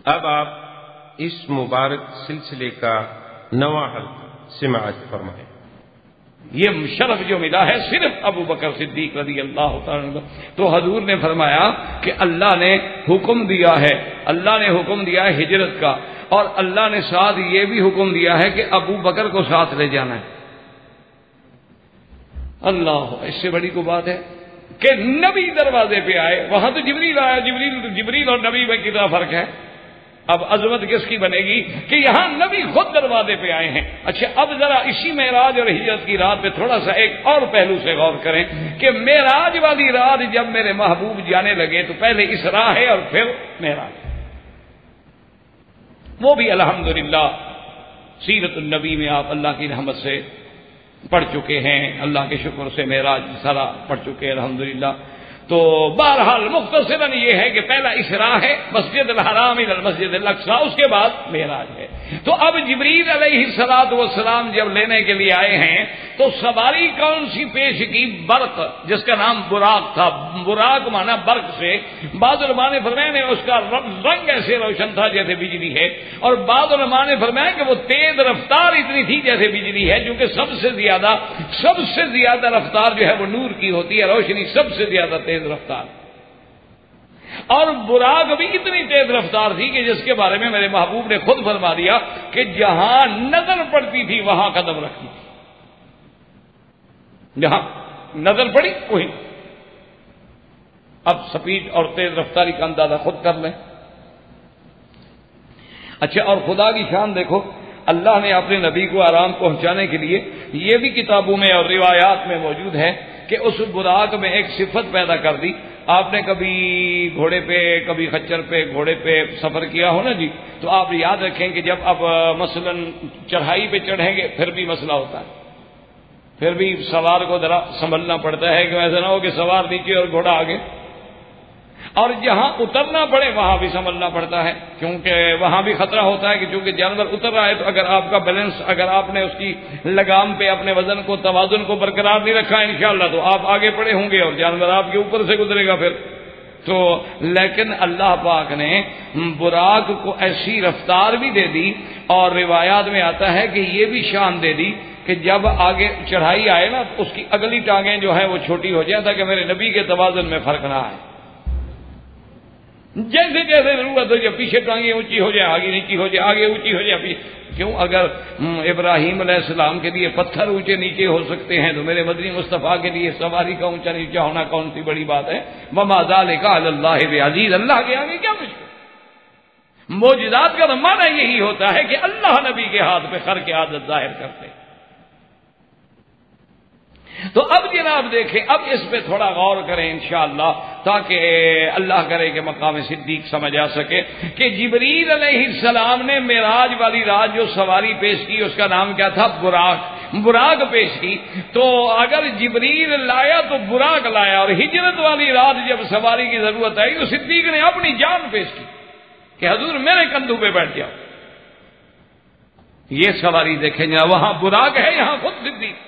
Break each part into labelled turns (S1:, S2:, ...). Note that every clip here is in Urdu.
S1: اب آپ اس مبارک سلسلے کا نواں حلقہ سماعت فرمائیں۔
S2: یہ شرف جو ملا ہے صرف ابو بکر صدیق رضی اللہ تعالیٰ عنہ۔ تو حضور نے فرمایا کہ اللہ نے حکم دیا ہے، اللہ نے حکم دیا ہے ہجرت کا، اور اللہ نے ساتھ یہ بھی حکم دیا ہے کہ ابو بکر کو ساتھ لے جانا ہے۔ اللہ، اس سے بڑی کو بات ہے کہ نبی دروازے پہ آئے، وہاں تو جبریل آیا، جبریل اور نبی میں کتنا فرق ہے۔ اب عظمت کس کی بنے گی کہ یہاں نبی خود دروازے پہ آئے ہیں۔ اچھا، اب ذرا اسی معراج اور ہجرت کی رات پہ تھوڑا سا ایک اور پہلو سے غور کریں کہ معراج والی رات جب میرے محبوب جانے لگے تو پہلے اسراء ہے اور پھر معراج، وہ بھی الحمدللہ سیرت النبی میں آپ اللہ کی رحمت سے پڑھ چکے ہیں، اللہ کے شکر سے معراج سارا پڑھ چکے ہیں الحمدللہ۔ تو بہرحال مختصراً یہ ہے کہ پہلا اسراء ہے، مسجد الحرام الی المسجد الاقصی، اس کے بعد معراج ہے۔ تو اب جبریل علیہ الصلوۃ والسلام جب لینے کے لیے آئے ہیں تو سواری کون سی پیش کی؟ برق، جس کا نام براق تھا۔ براق مانا برق سے، بعض علماء نے فرمایا نے اس کا رنگ ایسے روشن تھا جیسے بجلی ہے، اور بعض علماء نے فرمایا کہ وہ تیز رفتار اتنی تھی جیسے بجلی ہے، کیونکہ سب سے زیادہ رفتار جو ہے وہ نور کی ہوتی ہے، روشنی سب سے زیادہ تیز رفتار، اور براق بھی اتنی تیز رفتار تھی کہ جس کے بارے میں میرے محبوب نے خود فرما دیا کہ جہاں نظر پڑتی تھی وہاں قدم رکھتی تھی، جہاں نظر پڑی وہیں۔ اب سپیڈ اور تیز رفتاری کا اندازہ خود کر لیں۔ اچھا، اور خدا کی شان دیکھو، اللہ نے اپنے نبی کو آرام پہنچانے کے لیے یہ بھی کتابوں میں اور روایات میں موجود ہے کہ اس براق میں ایک صفت پیدا کر دی۔ آپ نے کبھی گھوڑے پہ، کبھی خچر پہ، گھوڑے پہ سفر کیا ہو نا جی، تو آپ یاد رکھیں کہ جب آپ مثلا چڑھائی پہ چڑھیں گے پھر بھی مسئلہ ہوتا ہے، پھر بھی سوار کو ذرا سنبھلنا پڑتا ہے کہ ایسا نہ ہو کہ سوار نیچے اور گھوڑا آگے، اور جہاں اترنا پڑے وہاں بھی سنبھلنا پڑتا ہے، کیونکہ وہاں بھی خطرہ ہوتا ہے کہ چونکہ جانور اتر رہا ہے تو اگر آپ کا بیلنس، اگر آپ نے اس کی لگام پہ اپنے وزن کو، توازن کو برقرار نہیں رکھا انشاءاللہ تو آپ آگے پڑے ہوں گے اور جانور آپ کے اوپر سے گزرے گا پھر تو۔ لیکن اللہ پاک نے براق کو ایسی رفتار بھی دے دی، اور روایات میں آتا ہے کہ یہ بھی شان دے دی کہ جب آگے چڑھائی آئے نا تو اس کی اگلی ٹانگیں جو ہیں وہ چھوٹی ہو جائیں تاکہ میرے نبی کے توازن میں فرق نہ آئے، جیسے جیسے ضرورت ہو جائے پیچھے ٹانگیں اونچی ہو جائے، آگے نیچی ہو جائے، آگے اونچی ہو جائے پیچھے۔ کیوں؟ اگر ابراہیم علیہ السلام کے لیے پتھر اونچے نیچے ہو سکتے ہیں تو میرے مدنی مصطفیٰ کے لیے سواری کا اونچا نیچا ہونا کون سی بڑی بات ہے؟ وما ذلک علی اللہ بعزیز، اللہ کے آگے کیا مشکل؟ معجزات کا تو معنی یہی ہوتا ہے کہ اللہ نبی کے ہاتھ پہ خر کے عادت ظاہر کرتے۔ تو اب جناب دیکھیں، اب اس پہ تھوڑا غور کریں انشاءاللہ تاکہ اللہ کرے کہ مقام صدیق سمجھ آ سکے کہ جبریل علیہ السلام نے معراج والی رات جو سواری پیش کی اس کا نام کیا تھا؟ براق پیش کی۔ تو اگر جبریل لایا تو براق لایا، اور ہجرت والی رات جب سواری کی ضرورت آئی تو صدیق نے اپنی جان پیش کی کہ حضور میرے کندھوں پہ بیٹھ جاؤ۔ یہ سواری دیکھیں جا، وہاں براق ہے، یہاں خود صدیق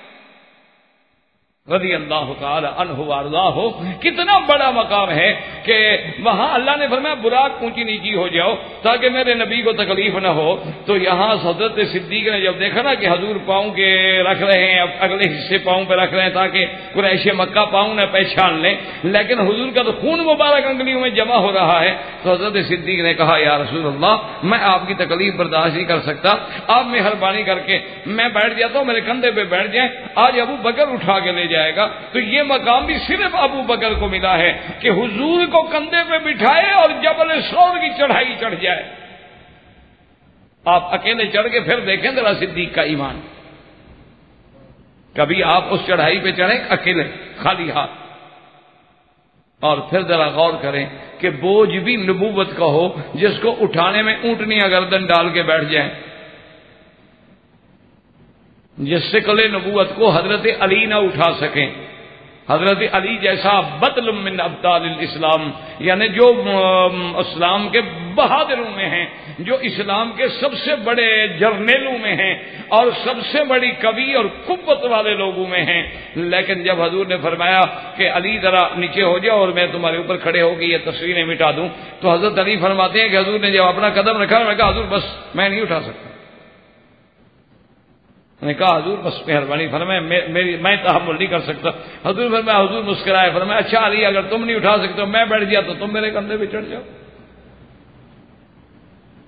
S2: رضی اللہ تعالی عنہ وارضاہ ہو۔ کتنا بڑا مقام ہے کہ وہاں اللہ نے فرمایا براق اونچی نیچی ہو جاؤ تاکہ میرے نبی کو تکلیف نہ ہو۔ تو یہاں حضرت صدیق نے جب دیکھا نا کہ حضور پاؤں کے رکھ رہے ہیں، اب اگلے حصے پاؤں پہ رکھ رہے ہیں تاکہ قریش مکہ پاؤں نہ پہچان لیں، لیکن حضور کا تو خون مبارک انگلیوں میں جمع ہو رہا ہے۔ تو حضرت صدیق نے کہا یا رسول اللہ، میں آپ کی تکلیف برداشت نہیں کر سکتا، آپ مہربانی کر کے میں بیٹھ جاتا ہوں، میرے کندھے پہ بیٹھ جائیں، آج ابو بکر اٹھا کے لے جائے گا۔ تو یہ مقام بھی صرف ابو بکر کو ملا ہے کہ حضور کو کندھے پہ بٹھائے اور جبل ثور کی چڑھائی چڑھ جائے۔ آپ اکیلے چڑھ کے پھر دیکھیں ذرا صدیق کا ایمان، کبھی آپ اس چڑھائی پہ چڑھیں اکیلے خالی ہاتھ، اور پھر ذرا غور کریں کہ بوجھ بھی نبوت کا ہو جس کو اٹھانے میں اونٹنیاں گردن ڈال کے بیٹھ جائیں، جس سے کلے نبوت کو حضرت علی نہ اٹھا سکیں، حضرت علی جیسا بطل من ابطال الاسلام، یعنی جو اسلام کے بہادروں میں ہیں، جو اسلام کے سب سے بڑے جرنیلوں میں ہیں اور سب سے بڑی قوی اور قوت والے لوگوں میں ہیں، لیکن جب حضور نے فرمایا کہ علی ذرا نیچے ہو جاؤ اور میں تمہارے اوپر کھڑے ہو کے یہ تصویریں مٹا دوں، تو حضرت علی فرماتے ہیں کہ حضور نے جب اپنا قدم رکھا، میں کہا حضور بس میں نہیں اٹھا سکتا، میں نے کہا حضور بس مہربانی فرمائے، میں تحمل نہیں کر سکتا۔ حضور فرمایا، حضور مسکرائے، فرمایا اچھا علی اگر تم نہیں اٹھا سکتے میں بیٹھ گیا تو تم میرے کندھے پہ چڑھ جاؤ۔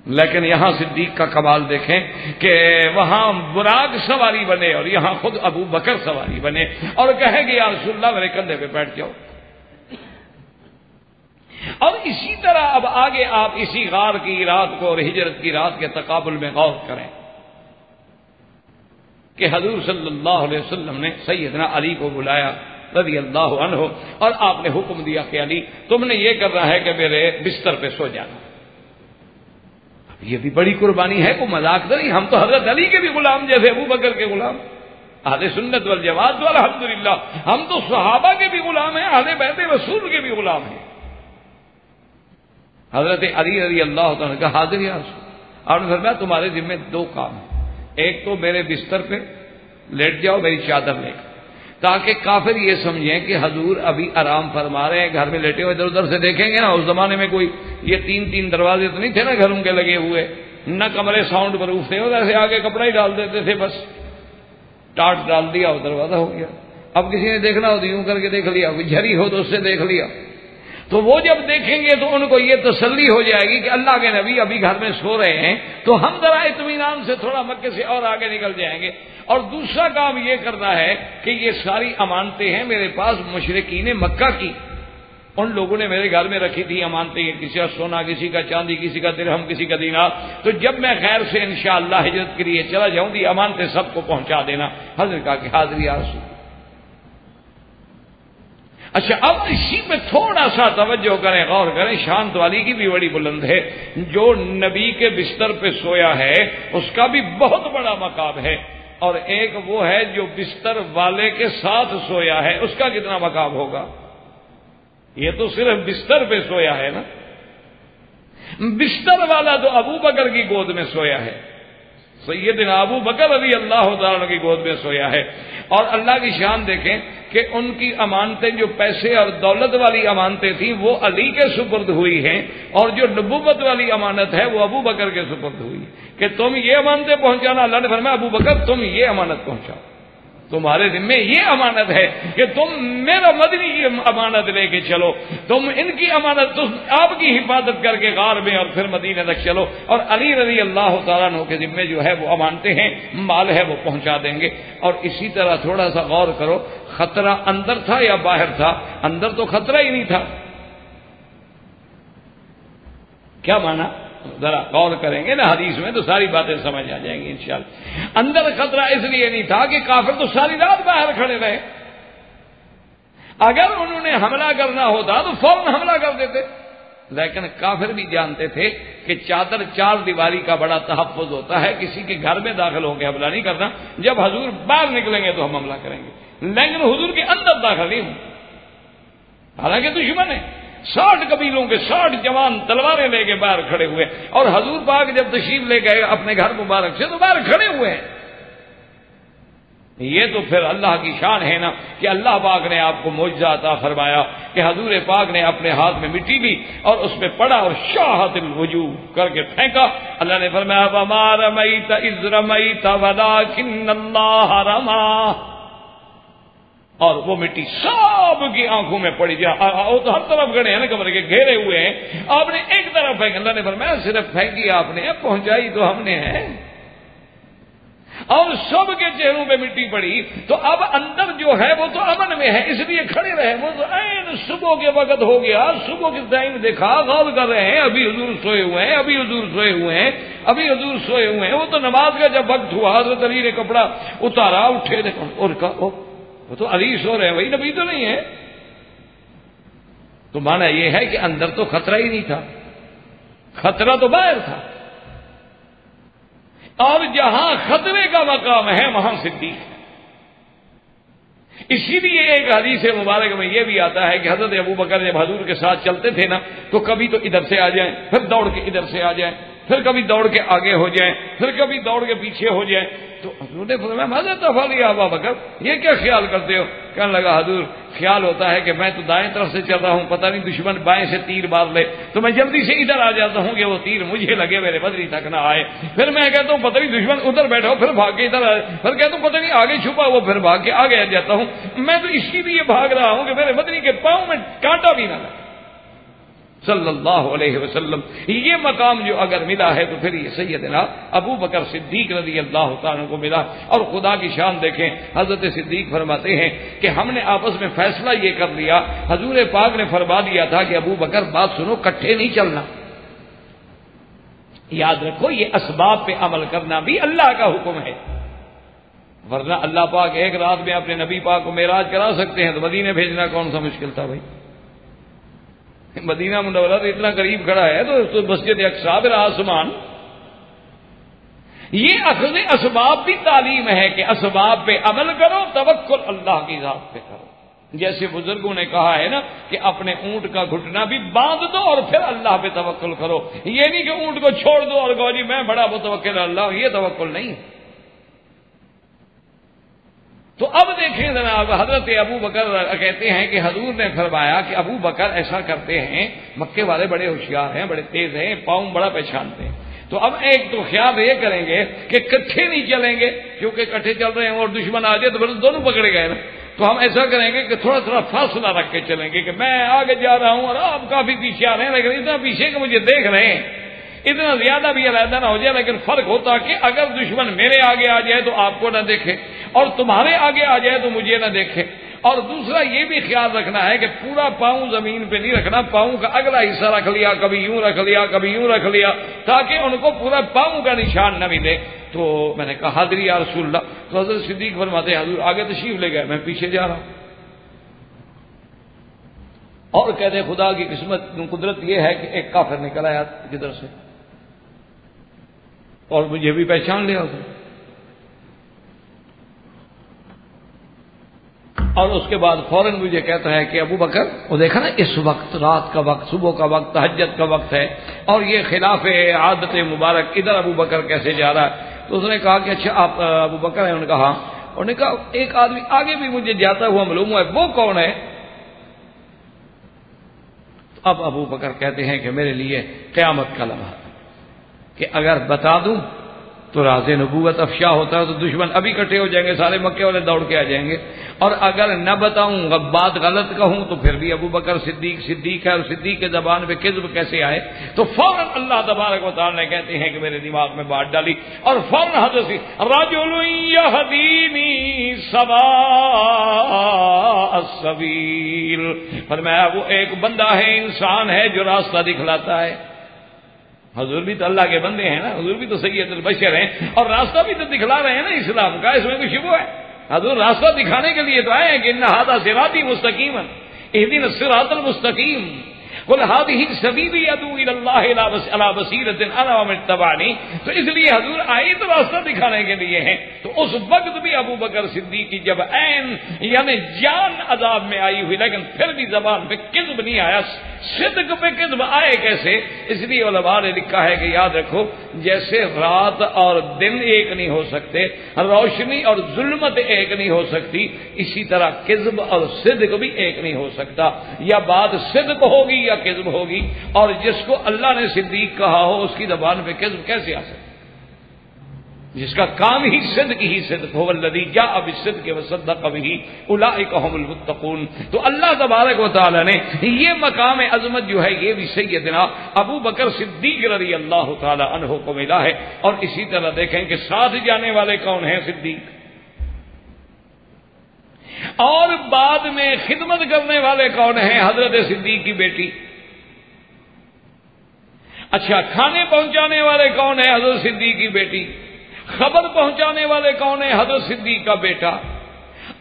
S2: لیکن یہاں صدیق کا کمال دیکھیں کہ وہاں براق سواری بنے اور یہاں خود ابو بکر سواری بنے اور کہے کہ یا رسول اللہ میرے کندھے پہ بیٹھ جاؤ۔ اور اسی طرح اب آگے آپ اسی غار کی رات کو اور ہجرت کی رات کے تقابل میں غور کریں کہ حضور صلی اللہ علیہ وسلم نے سیدنا علی کو بلایا رضی اللہ عنہ اور آپ نے حکم دیا کہ علی تم نے یہ کرنا ہے کہ میرے بستر پہ سو جانا۔ یہ بھی بڑی قربانی ہے، کوئی مذاق نہیں، ہم تو حضرت علی کے بھی غلام جیسے ابو بکر کے غلام، اہل سنت والجماعت تو الحمدللہ ہم تو صحابہ کے بھی غلام ہیں، اہل بیت رسول کے بھی غلام ہیں۔ حضرت علی رضی اللہ عنہ کا حاضر یا رسول، آپ نے فرمایا تمہارے ذمہ دو کام ہیں، ایک تو میرے بستر پہ لیٹ جاؤ میری چادر لے کر، تاکہ کافر یہ سمجھیں کہ حضور ابھی آرام فرما رہے ہیں، گھر میں لیٹے ہوئے ادھر ادھر سے دیکھیں گے نا، اس زمانے میں کوئی یہ تین دروازے تو نہیں تھے نا گھروں کے لگے ہوئے، نہ کمرے ساؤنڈ پروف تھے، اور ایسے آگے کپڑا ہی ڈال دیتے تھے، بس ٹاٹ ڈال دیا اور دروازہ ہو گیا۔ اب کسی نے دیکھنا ہو تو یوں کر کے دیکھ لیا، کوئی جھری ہو تو اس سے دیکھ لیا، تو وہ جب دیکھیں گے تو ان کو یہ تسلی ہو جائے گی کہ اللہ کے نبی ابھی گھر میں سو رہے ہیں، تو ہم ذرا اطمینان سے تھوڑا مکے سے اور آگے نکل جائیں گے۔ اور دوسرا کام یہ کرنا ہے کہ یہ ساری امانتیں ہیں میرے پاس مشرکین مکہ کی، ان لوگوں نے میرے گھر میں رکھی تھی امانتیں، کسی کا سونا، کسی کا چاندی، کسی کا درہم، کسی کا دینار، تو جب میں خیر سے انشاءاللہ ہجرت کے لیے چلا جاؤں گی امانتیں سب کو پہنچا دینا۔ حضرت کہا کہ حاضر یا رسول۔ اچھا اب اسی پہ تھوڑا سا توجہ کریں، غور کریں، شان تو علی کی بھی بڑی بلند ہے، جو نبی کے بستر پہ سویا ہے اس کا بھی بہت بڑا مقام ہے، اور ایک وہ ہے جو بستر والے کے ساتھ سویا ہے، اس کا کتنا مقام ہوگا؟ یہ تو صرف بستر پہ سویا ہے نا، بستر والا تو ابو بکر کی گود میں سویا ہے، سیدنا ابو بکر رضی اللہ تعالیٰ کی گود میں سویا ہے، اور اللہ کی شان دیکھیں کہ ان کی امانتیں جو پیسے اور دولت والی امانتیں تھیں وہ علی کے سپرد ہوئی ہیں، اور جو نبوت والی امانت ہے وہ ابو بکر کے سپرد ہوئی کہ تم یہ امانتیں پہنچانا۔ اللہ نے فرمایا ابو بکر تم یہ امانت پہنچاؤ، تمہارے ذمہ یہ امانت ہے کہ تم میرا مدنی کی امانت لے کے چلو، تم ان کی امانت تم آپ کی حفاظت کر کے غار میں اور پھر مدینہ تک چلو، اور علی رضی اللہ تعالیٰ عنہ کے ذمہ جو ہے وہ امانتیں ہیں، مال ہے وہ پہنچا دیں گے۔ اور اسی طرح تھوڑا سا غور کرو، خطرہ اندر تھا یا باہر تھا؟ اندر تو خطرہ ہی نہیں تھا، کیا مانا؟ ذرا غور کریں گے نا حدیث میں تو ساری باتیں سمجھ آ جائیں گی انشاءاللہ۔ اندر خطرہ اس لیے نہیں تھا کہ کافر تو ساری رات باہر کھڑے رہے، اگر انہوں نے حملہ کرنا ہوتا تو فوراً حملہ کر دیتے، لیکن کافر بھی جانتے تھے کہ چادر چار دیواری کا بڑا تحفظ ہوتا ہے، کسی کے گھر میں داخل ہو کے حملہ نہیں کرنا، جب حضور باہر نکلیں گے تو ہم حملہ کریں گے، لیکن حضور کے اندر داخل نہیں ہوں۔ حالانکہ دشمن ہے، 60 قبیلوں کے 60 جوان تلواریں لے کے باہر کھڑے ہوئے، اور حضور پاک جب تشریف لے گئے اپنے گھر مبارک سے تو باہر کھڑے ہوئے ہیں۔ یہ تو پھر اللہ کی شان ہے نا کہ اللہ پاک نے آپ کو معجزہ عطا فرمایا کہ حضور پاک نے اپنے ہاتھ میں مٹی لی اور اس میں پڑا اور شاہت الوجوہ کر کے پھینکا۔ اللہ نے فرمایا وما رمیت اذ رمیت ولکن اللہ رمی، اور وہ مٹی سب کی آنکھوں میں پڑی، وہ تو ہر طرف گھڑے ہیں نا، کمرے کے گھیرے ہوئے ہیں، آپ نے ایک طرف پھینک، اللہ نے فرمایا صرف پھینکی آپ نے، پہنچائی تو ہم نے ہے، اور سب کے چہروں پہ مٹی پڑی، تو اب اندر جو ہے وہ تو امن میں ہے، اس لیے کھڑے رہے۔ وہ تو عین صبح کے وقت ہو گیا، صبح کے ٹائم دیکھا، غور کر رہے ہیں، ابھی حضور سوئے ہوئے ہیں، ابھی حضور سوئے ہوئے ہیں، ابھی حضور سوئے ہوئے ہیں۔ وہ تو نماز کا جب وقت ہوا حضرت علی نے کپڑا اتارا، اٹھے اور کہا وہ تو علی سو رہے ہیں، وہی نبی تو نہیں ہے۔ تو مانا یہ ہے کہ اندر تو خطرہ ہی نہیں تھا، خطرہ تو باہر تھا، اور جہاں خطرے کا مقام ہے وہاں صدیق ہے۔ اسی لیے ایک حدیث مبارک میں یہ بھی آتا ہے کہ حضرت ابو بکر جب حضور کے ساتھ چلتے تھے نا تو کبھی تو ادھر سے آ جائیں، پھر دوڑ کے ادھر سے آ جائیں، پھر کبھی دوڑ کے آگے ہو جائیں، پھر کبھی دوڑ کے پیچھے ہو جائیں. تو حضور نے فرمایا ماذا تفعل یا ابا بکر، یہ کیا خیال کرتے ہو؟ کہنے لگا حضور خیال ہوتا ہے کہ میں تو دائیں طرف سے چل رہا ہوں، پتہ نہیں دشمن بائیں سے تیر مار لے تو میں جلدی سے ادھر آ جاتا ہوں کہ وہ تیر مجھے لگے، میرے بدری تک نہ آئے. پھر میں کہتا ہوں پتہ نہیں دشمن ادھر بیٹھا ہو، پھر بھاگ کے ادھر آئے، پھر کہتا ہوں پتہ نہیں آگے چھپا وہ، پھر بھاگ کے آگے آ جاتا ہوں. میں تو اسی لیے بھاگ رہا ہوں کہ میرے بدری کے پاؤں میں کانٹا بھی نہ لگے صلی اللہ علیہ وسلم. یہ مقام جو اگر ملا ہے تو پھر یہ سیدنا ابو بکر صدیق رضی اللہ تعالیٰ کو ملا. اور خدا کی شان دیکھیں، حضرت صدیق فرماتے ہیں کہ ہم نے آپس میں فیصلہ یہ کر لیا، حضور پاک نے فرما دیا تھا کہ ابو بکر بات سنو، کٹھے نہیں چلنا. یاد رکھو یہ اسباب پہ عمل کرنا بھی اللہ کا حکم ہے، ورنہ اللہ پاک ایک رات میں اپنے نبی پاک کو معراج کرا سکتے ہیں تو مدینے بھیجنا کون سا مشکل تھا بھائی؟ مدینہ منورہ تو اتنا قریب کھڑا ہے تو مسجد اقصی پھر آسمان. یہ اخذ اسباب بھی تعلیم ہے کہ اسباب پہ عمل کرو، توکل اللہ کی ذات پہ کرو. جیسے بزرگوں نے کہا ہے نا کہ اپنے اونٹ کا گھٹنا بھی باندھ دو اور پھر اللہ پہ توکل کرو. یہ نہیں کہ اونٹ کو چھوڑ دو اور کہو جی میں بڑا متوکل اللہ، یہ توکل نہیں. تو اب دیکھیں جناب، حضرت ابو بکر کہتے ہیں کہ حضور نے فرمایا کہ ابو بکر ایسا کرتے ہیں، مکے والے بڑے ہوشیار ہیں، بڑے تیز ہیں، پاؤں بڑا پہچانتے ہیں. تو اب ایک تو خیال یہ کریں گے کہ کٹھے نہیں چلیں گے، کیونکہ کٹھے چل رہے ہیں اور دشمن آ جائے تو پھر دونوں پکڑے گئے نا. تو ہم ایسا کریں گے کہ تھوڑا تھوڑا فاصلہ رکھ کے چلیں گے کہ میں آگے جا رہا ہوں اور آپ کافی پیچھے آ رہے ہیں، لیکن اتنا پیچھے کہ مجھے دیکھ رہے ہیں، اتنا زیادہ بھی علیحدہ نہ ہو جائے. لیکن فرق ہوتا کہ اگر دشمن میرے آگے آ جائے تو آپ کو نہ دیکھے اور تمہارے آگے آ جائے تو مجھے نہ دیکھے. اور دوسرا یہ بھی خیال رکھنا ہے کہ پورا پاؤں زمین پہ نہیں رکھنا، پاؤں کا اگلا حصہ رکھ لیا، کبھی یوں رکھ لیا، کبھی یوں رکھ لیا، تاکہ ان کو پورا پاؤں کا نشان نہ ملے. تو میں نے کہا حاضری یا رسول اللہ. تو حضرت صدیق فرماتے ہیں حضور آگے تشریف لے گئے، میں پیچھے جا رہا ہوں. اور کہتے ہیں خدا کی قسمت قدرت یہ ہے کہ ایک کافر نکل آیا جدھر سے اور مجھے بھی پہچان لیا اسے. اور اس کے بعد فوراً مجھے کہتا ہے کہ ابو بکر، وہ دیکھا نا اس وقت رات کا وقت، صبح کا وقت، تہجد کا وقت ہے اور یہ خلاف عادت مبارک، ادھر ابو بکر کیسے جا رہا ہے؟ تو اس نے کہا کہ اچھا آپ ابو بکر ہیں؟ انہوں نے کہا ہاں. انہوں نے کہا ایک آدمی آگے بھی مجھے جاتا ہوا معلوم ہوا ہے، وہ کون ہے؟ اب ابو بکر کہتے ہیں کہ میرے لیے قیامت کا لمحہ کہ اگر بتا دوں تو راز نبوت افشا ہوتا ہے تو دشمن ابھی اکٹھے ہو جائیں گے، سارے مکے والے دوڑ کے آ جائیں گے. اور اگر نہ بتاؤں، بات غلط کہوں تو پھر بھی ابو بکر صدیق ہے، اور صدیق کے زبان پہ کذب کیسے آئے؟ تو فوراً اللہ تبارک و تعالیٰ نے کہتے ہیں کہ میرے دماغ میں بات ڈالی اور فوراً حضرت رجل یہدینی سواء السبیل، فرمایا وہ ایک بندہ ہے، انسان ہے جو راستہ دکھلاتا ہے. حضور بھی تو اللہ کے بندے ہیں نا، حضور بھی تو سید البشر ہیں اور راستہ بھی تو دکھلا رہے ہیں نا اسلام کا، اس میں کوئی شبہ ہے؟ حضور راستہ دکھانے کے لیے تو آئے ہیں کہ ان ھذا صراطی مستقیما اهدنا الصراط المستقیم قل هذه سبیلی ادعو الی اللہ علی بصیرۃ انا ومن اتبعنی. تو اس لیے حضور آئے تو راستہ دکھانے کے لیے ہیں. تو اس وقت بھی ابو بکر صدیق کی جب عین یعنی جان عذاب میں آئی ہوئی لیکن پھر بھی زبان پہ کذب نہیں آیا، صدق پہ کذب آئے کیسے؟ اس لیے علماء نے لکھا ہے کہ یاد رکھو جیسے رات اور دن ایک نہیں ہو سکتے، روشنی اور ظلمت ایک نہیں ہو سکتی، اسی طرح کذب اور صدق بھی ایک نہیں ہو سکتا. یا بات صدق ہوگی یا کذب ہوگی، اور جس کو اللہ نے صدیق کہا ہو اس کی زبان پہ کذب کیسے آ سکتا؟ جس کا کام ہی صدق ہی صدق هو الذی جاء بالصدق وصدق به اولئک هم المتقون. تو اللہ تبارک و تعالی نے یہ مقام عظمت جو ہے یہ بھی سیدنا ابو بکر صدیق رضی اللہ تعالی عنہ کو ملا ہے. اور اسی طرح دیکھیں کہ ساتھ جانے والے کون ہیں؟ صدیق. اور بعد میں خدمت کرنے والے کون ہیں؟ حضرت صدیق کی بیٹی. اچھا کھانے پہنچانے والے کون ہیں؟ حضرت صدیق کی بیٹی. خبر پہنچانے والے کون ہیں؟ حضرت صدیق کا بیٹا.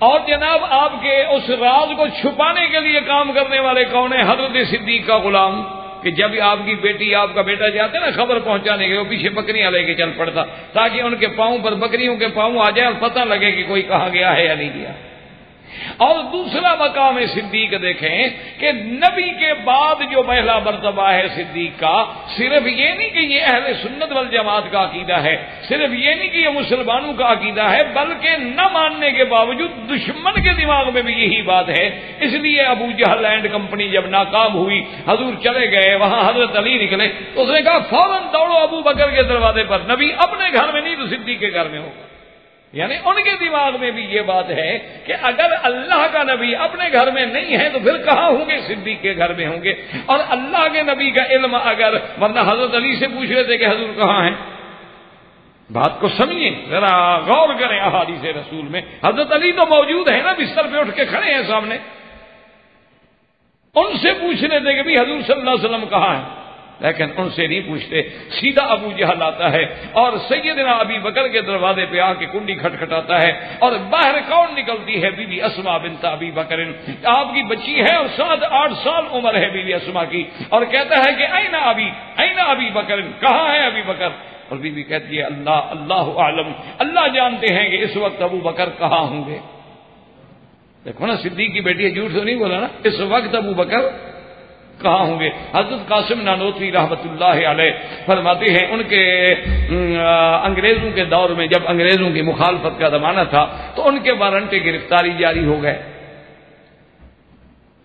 S2: اور جناب آپ کے اس راز کو چھپانے کے لیے کام کرنے والے کون ہیں؟ حضرت صدیق کا غلام. کہ جب آپ کی بیٹی آپ کا بیٹا جاتے نا خبر پہنچانے کے، وہ پیچھے بکریاں لے کے چل پڑتا تاکہ ان کے پاؤں پر بکریوں کے پاؤں آ جائے اور پتہ لگے کہ کوئی کہاں گیا ہے یا نہیں گیا. اور دوسرا مقام صدیق دیکھیں کہ نبی کے بعد جو پہلا مرتبہ ہے صدیق کا، صرف یہ نہیں کہ یہ اہل سنت والجماعت کا عقیدہ ہے، صرف یہ نہیں کہ یہ مسلمانوں کا عقیدہ ہے، بلکہ نہ ماننے کے باوجود دشمن کے دماغ میں بھی یہی بات ہے۔ اس لیے ابو جہل اینڈ کمپنی جب ناکام ہوئی، حضور چلے گئے، وہاں حضرت علی نکلے تو اس نے کہا فوراً دوڑو ابو بکر کے دروازے پر، نبی اپنے گھر میں نہیں تو صدیق کے گھر میں ہوگا۔ یعنی ان کے دماغ میں بھی یہ بات ہے کہ اگر اللہ کا نبی اپنے گھر میں نہیں ہے تو پھر کہاں ہوں گے؟ صدیق کے گھر میں ہوں گے۔ اور اللہ کے نبی کا علم اگر، ورنہ حضرت علی سے پوچھ رہے تھے کہ حضور کہاں ہیں؟ بات کو سمجھیں، ذرا غور کریں احادیث رسول میں، حضرت علی تو موجود ہے نا، بستر پہ اٹھ کے کھڑے ہیں سامنے، ان سے پوچھ رہے تھے کہ بھی حضور صلی اللہ علیہ وسلم کہاں ہیں، لیکن ان سے نہیں پوچھتے، سیدھا ابو جہل آتا ہے اور سیدنا ابی بکر کے دروازے پہ آ کے کنڈی کھٹکھٹاتا ہے، اور باہر کون نکلتی ہے؟ بی بی اسما بنت ابی بکر، آپ کی بچی ہے اور 7-8 سال عمر ہے بی بی اسما کی، اور کہتا ہے کہ این ابی بکر، کہاں ہے ابی بکر؟ اور بی بی کہتی ہے اللہ اعلم، اللہ جانتے ہیں کہ اس وقت ابو بکر کہاں ہوں گے۔ دیکھو نا، صدیق کی بیٹی ہے، جھوٹ تو نہیں بولا نا، اس وقت ابو بکر کہاں ہوں گے؟ حضرت قاسم نانوتوی رحمۃ اللہ علیہ فرماتے ہیں ان کے انگریزوں کے دور میں جب انگریزوں کی مخالفت کا زمانہ تھا تو ان کے وارنٹ گرفتاری جاری ہو گئے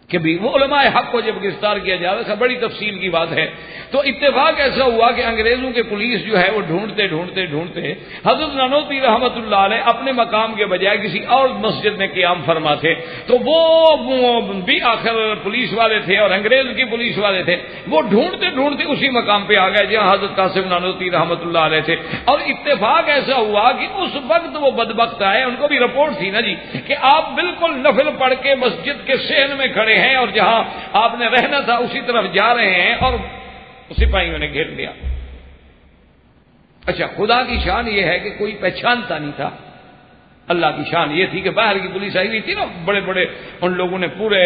S2: کہ بھی وہ علماء حق کو جب گرفتار کیا جا رہا تھا، بڑی تفصیل کی بات ہے، تو اتفاق ایسا ہوا کہ انگریزوں کے پولیس جو ہے وہ ڈھونڈتے حضرت نانوتوی رحمۃ اللہ علیہ اپنے مقام کے بجائے کسی اور مسجد میں قیام فرما تھے، تو وہ بھی آخر پولیس والے تھے اور انگریز کی پولیس والے تھے، وہ ڈھونڈتے اسی مقام پہ آ گئے جہاں حضرت قاسم نانوتوی رحمۃ اللہ علیہ تھے، اور اتفاق ایسا ہوا کہ اس وقت وہ بدبخت آئے، ان کو بھی رپورٹ تھی نا جی کہ آپ بالکل نفل پڑھ کے مسجد کے صحن میں کھڑے ہیں اور جہاں آپ نے رہنا تھا اسی طرف جا رہے ہیں، اور سپاہیوں نے گھیر لیا۔ اچھا، خدا کی شان یہ ہے کہ کوئی پہچانتا نہیں تھا، اللہ کی شان یہ تھی کہ باہر کی پولیس آئی ہوئی تھی نا، بڑے بڑے ان لوگوں نے پورے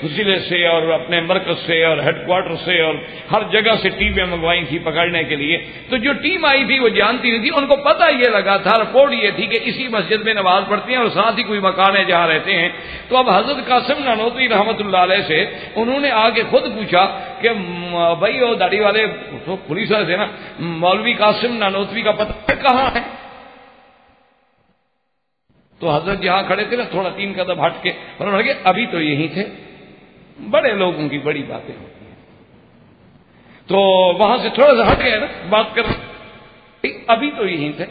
S2: ضلع سے اور اپنے مرکز سے اور ہیڈ کوارٹر سے اور ہر جگہ سے ٹیمیں منگوائی تھی پکڑنے کے لیے، تو جو ٹیم آئی تھی وہ جانتی نہیں تھی، ان کو پتہ یہ لگا تھا، رپورٹ یہ تھی کہ اسی مسجد میں نماز پڑھتی ہیں اور ساتھ ہی کوئی مکان ہے جہاں رہتے ہیں۔ تو اب حضرت قاسم نانوتوی رحمۃ اللہ علیہ سے انہوں نے آ کے خود پوچھا کہ بھائی وہ داڑھی والے پولیس والے تھے نا، مولوی قاسم نانوتوی کا پتہ کہاں ہے؟ تو حضرت جہاں کھڑے تھے نا تھوڑا 3 قدم ہٹ کے انہوں نے کہا ابھی تو یہی تھے، بڑے لوگوں کی بڑی باتیں ہوتی ہیں، تو وہاں سے تھوڑا سا ہٹ گئے نا بات کر، ابھی تو یہی تھے۔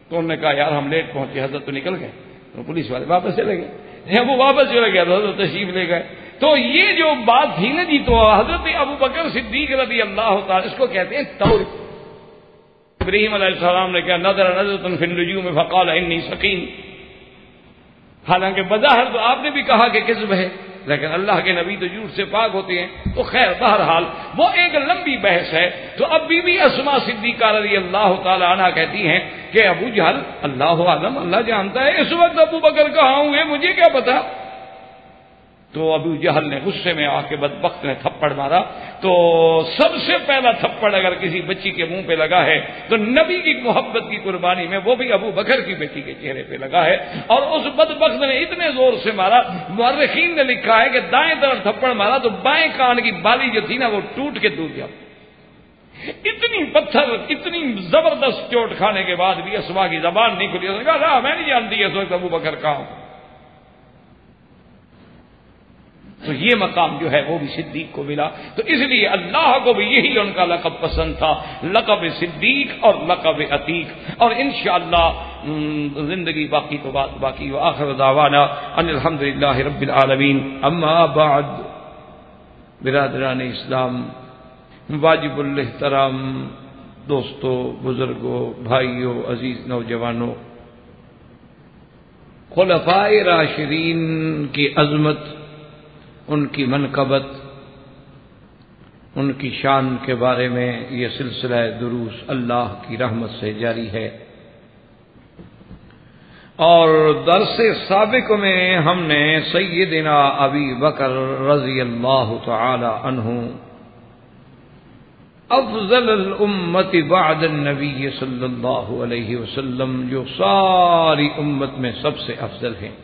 S2: تو انہوں نے کہا یار ہم لیٹ پہنچے، حضرت تو نکل گئے، تو پولیس والے واپس چلے گئے، جب وہ واپس چلے گئے تو حضرت تشریف لے گئے۔ تو یہ جو بات تھی نا جی، تو حضرت ابو بکر صدیق رضی اللہ تعالی، اس کو کہتے ہیں طور۔ ابراہیم علیہ السلام نے کہا نظر نظرۃ فی النجوم فقال انی سقیم، حالانکہ بظاہر تو آپ نے بھی کہا کہ کذب ہے، لیکن اللہ کے نبی تو جھوٹ سے پاک ہوتے ہیں۔ تو خیر بہرحال وہ ایک لمبی بحث ہے۔ تو اب بی بی اسما صدیقہ رضی اللہ تعالی عنہ کہتی ہیں کہ ابو جہل اللہ عالم، اللہ جانتا ہے اس وقت ابو بکر کہاں ہوئے، مجھے کیا پتا۔ تو ابو جہل نے غصے میں آ کے بدبخت نے تھپڑ مارا۔ تو سب سے پہلا تھپڑ اگر کسی بچی کے منہ پہ لگا ہے تو نبی کی محبت کی قربانی میں وہ بھی ابو بکر کی بیٹی کے چہرے پہ لگا ہے، اور اس بدبخت نے اتنے زور سے مارا، مورخین نے لکھا ہے کہ دائیں طرف تھپڑ مارا تو بائیں کان کی بالی جو تھی نا وہ ٹوٹ کے ٹوٹ گیا۔ اتنی پتھر، اتنی زبردست چوٹ کھانے کے بعد بھی اسما کی زبان نہیں کھلی، اس نے کہا میں نہیں جانتی اس وقت ابو بکر کہاں ہوں۔ تو یہ مقام جو ہے وہ بھی صدیق کو ملا، تو اس لیے اللہ کو بھی یہی ان کا لقب پسند تھا، لقب صدیق اور لقب عتیق۔ اور انشاءاللہ زندگی باقی تو بات باقی۔ وآخر دعوانا ان الحمدللہ رب العالمین۔ اما بعد، برادران اسلام، واجب الاحترام دوستو، بزرگوں، بھائیوں، عزیز نوجوانوں، خلفائے راشدین کی عظمت، ان کی منقبت، ان کی شان کے بارے میں یہ سلسلہ دروس اللہ کی رحمت سے جاری ہے، اور درس سابق میں ہم نے سیدنا ابی بکر رضی اللہ تعالی عنہ افضل الامت بعد النبی صلی اللہ علیہ وسلم، جو ساری امت میں سب سے افضل ہیں،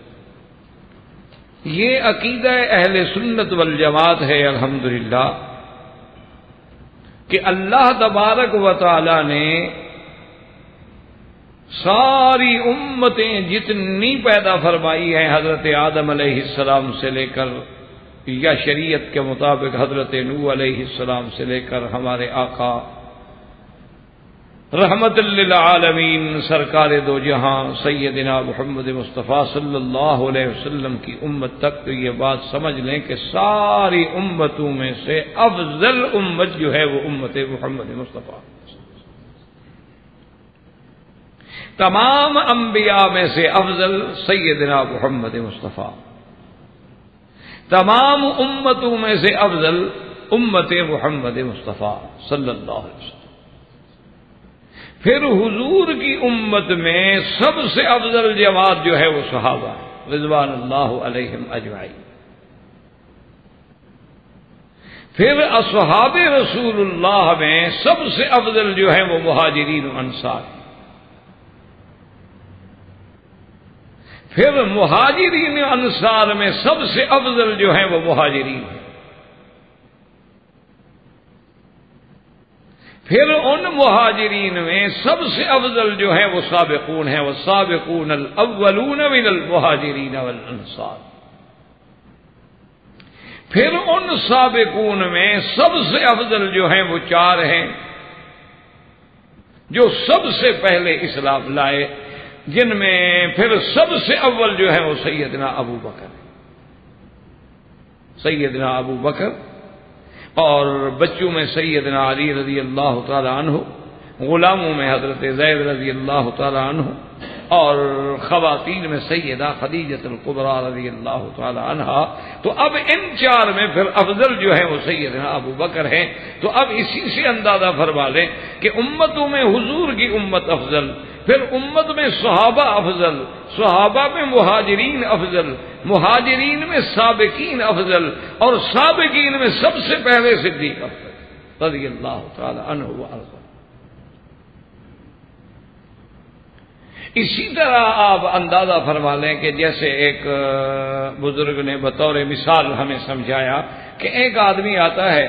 S2: یہ عقیدہ اہل سنت والجماعت ہے الحمدللہ کہ اللہ تبارک و تعالی نے ساری امتیں جتنی پیدا فرمائی ہیں حضرت آدم علیہ السلام سے لے کر یا شریعت کے مطابق حضرت نوح علیہ السلام سے لے کر ہمارے آقا رحمت للعالمین سرکار دو جہاں سیدنا محمد مصطفیٰ صلی اللہ علیہ وسلم کی امت تک تو یہ بات سمجھ لیں کہ ساری امتوں میں سے افضل امت جو ہے وہ امت محمد مصطفیٰ. تمام انبیاء میں سے افضل سیدنا محمد مصطفیٰ، تمام امتوں میں سے افضل امت محمد مصطفیٰ صلی اللہ علیہ وسلم. پھر حضور کی امت میں سب سے افضل جماعت جو ہے وہ صحابہ رضوان اللہ علیہم اجمعین. پھر اصحاب رسول اللہ میں سب سے افضل جو ہے وہ مہاجرین و انصار. پھر مہاجرین و انصار میں سب سے افضل جو ہے وہ مہاجرین ہیں. پھر ان مہاجرین میں سب سے افضل جو ہے وہ سابقون ہیں، والسابقون الاولون من المہاجرین والانصار. پھر ان سابقون میں سب سے افضل جو ہیں وہ چار ہیں جو سب سے پہلے اسلام لائے، جن میں پھر سب سے اول جو ہے وہ سیدنا ابو بکر ہے. سیدنا ابو بکر اور بچوں میں سیدنا علی رضی اللہ تعالی عنہ، غلاموں میں حضرت زید رضی اللہ تعالی عنہ، اور خواتین میں سیدہ خدیجہ الکبریٰ رضی اللہ تعالی عنہا. تو اب ان چار میں پھر افضل جو ہے وہ سیدنا ابو بکر ہیں. تو اب اسی سے اندازہ فرما لیں کہ امتوں میں حضور کی امت افضل، پھر امت میں صحابہ افضل، صحابہ میں مہاجرین افضل، مہاجرین میں سابقین افضل، اور سابقین میں سب سے پہلے صدیق افضل رضی اللہ تعالی عنہ وارضاہ. اسی طرح آپ اندازہ فرما لیں کہ جیسے ایک بزرگ نے بطور مثال ہمیں سمجھایا کہ ایک آدمی آتا ہے،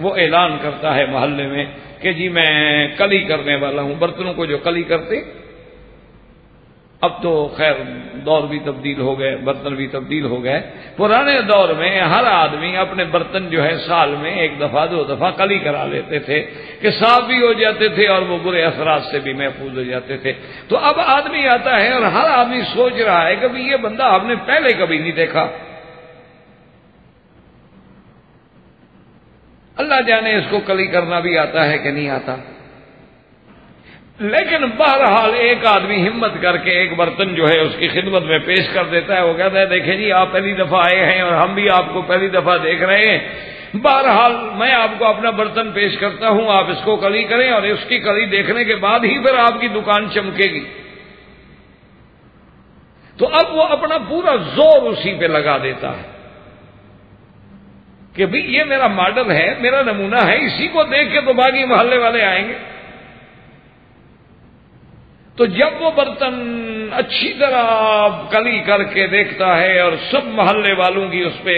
S2: وہ اعلان کرتا ہے محلے میں کہ جی میں کلی کرنے والا ہوں. برتنوں کو جو کلی کرتے، اب تو خیر دور بھی تبدیل ہو گئے، برتن بھی تبدیل ہو گئے. پرانے دور میں ہر آدمی اپنے برتن جو ہے سال میں ایک دفعہ دو دفعہ کلی کرا لیتے تھے کہ صاف بھی ہو جاتے تھے اور وہ برے اثرات سے بھی محفوظ ہو جاتے تھے. تو اب آدمی آتا ہے اور ہر آدمی سوچ رہا ہے کہ یہ بندہ آپ نے پہلے کبھی نہیں دیکھا، اللہ جانے اس کو کلی کرنا بھی آتا ہے کہ نہیں آتا. لیکن بہرحال ایک آدمی ہمت کر کے ایک برتن جو ہے اس کی خدمت میں پیش کر دیتا ہے. وہ کہتا ہے دیکھیں جی آپ پہلی دفعہ آئے ہیں اور ہم بھی آپ کو پہلی دفعہ دیکھ رہے ہیں، بہرحال میں آپ کو اپنا برتن پیش کرتا ہوں، آپ اس کو کلی کریں اور اس کی کلی دیکھنے کے بعد ہی پھر آپ کی دکان چمکے گی. تو اب وہ اپنا پورا زور اسی پہ لگا دیتا ہے کہ بھئی یہ میرا ماڈل ہے، میرا نمونہ ہے، اسی کو دیکھ کے تو باقی محلے والے آئیں گے. تو جب وہ برتن اچھی طرح کلی کر کے دیکھتا ہے اور سب محلے والوں کی اس پہ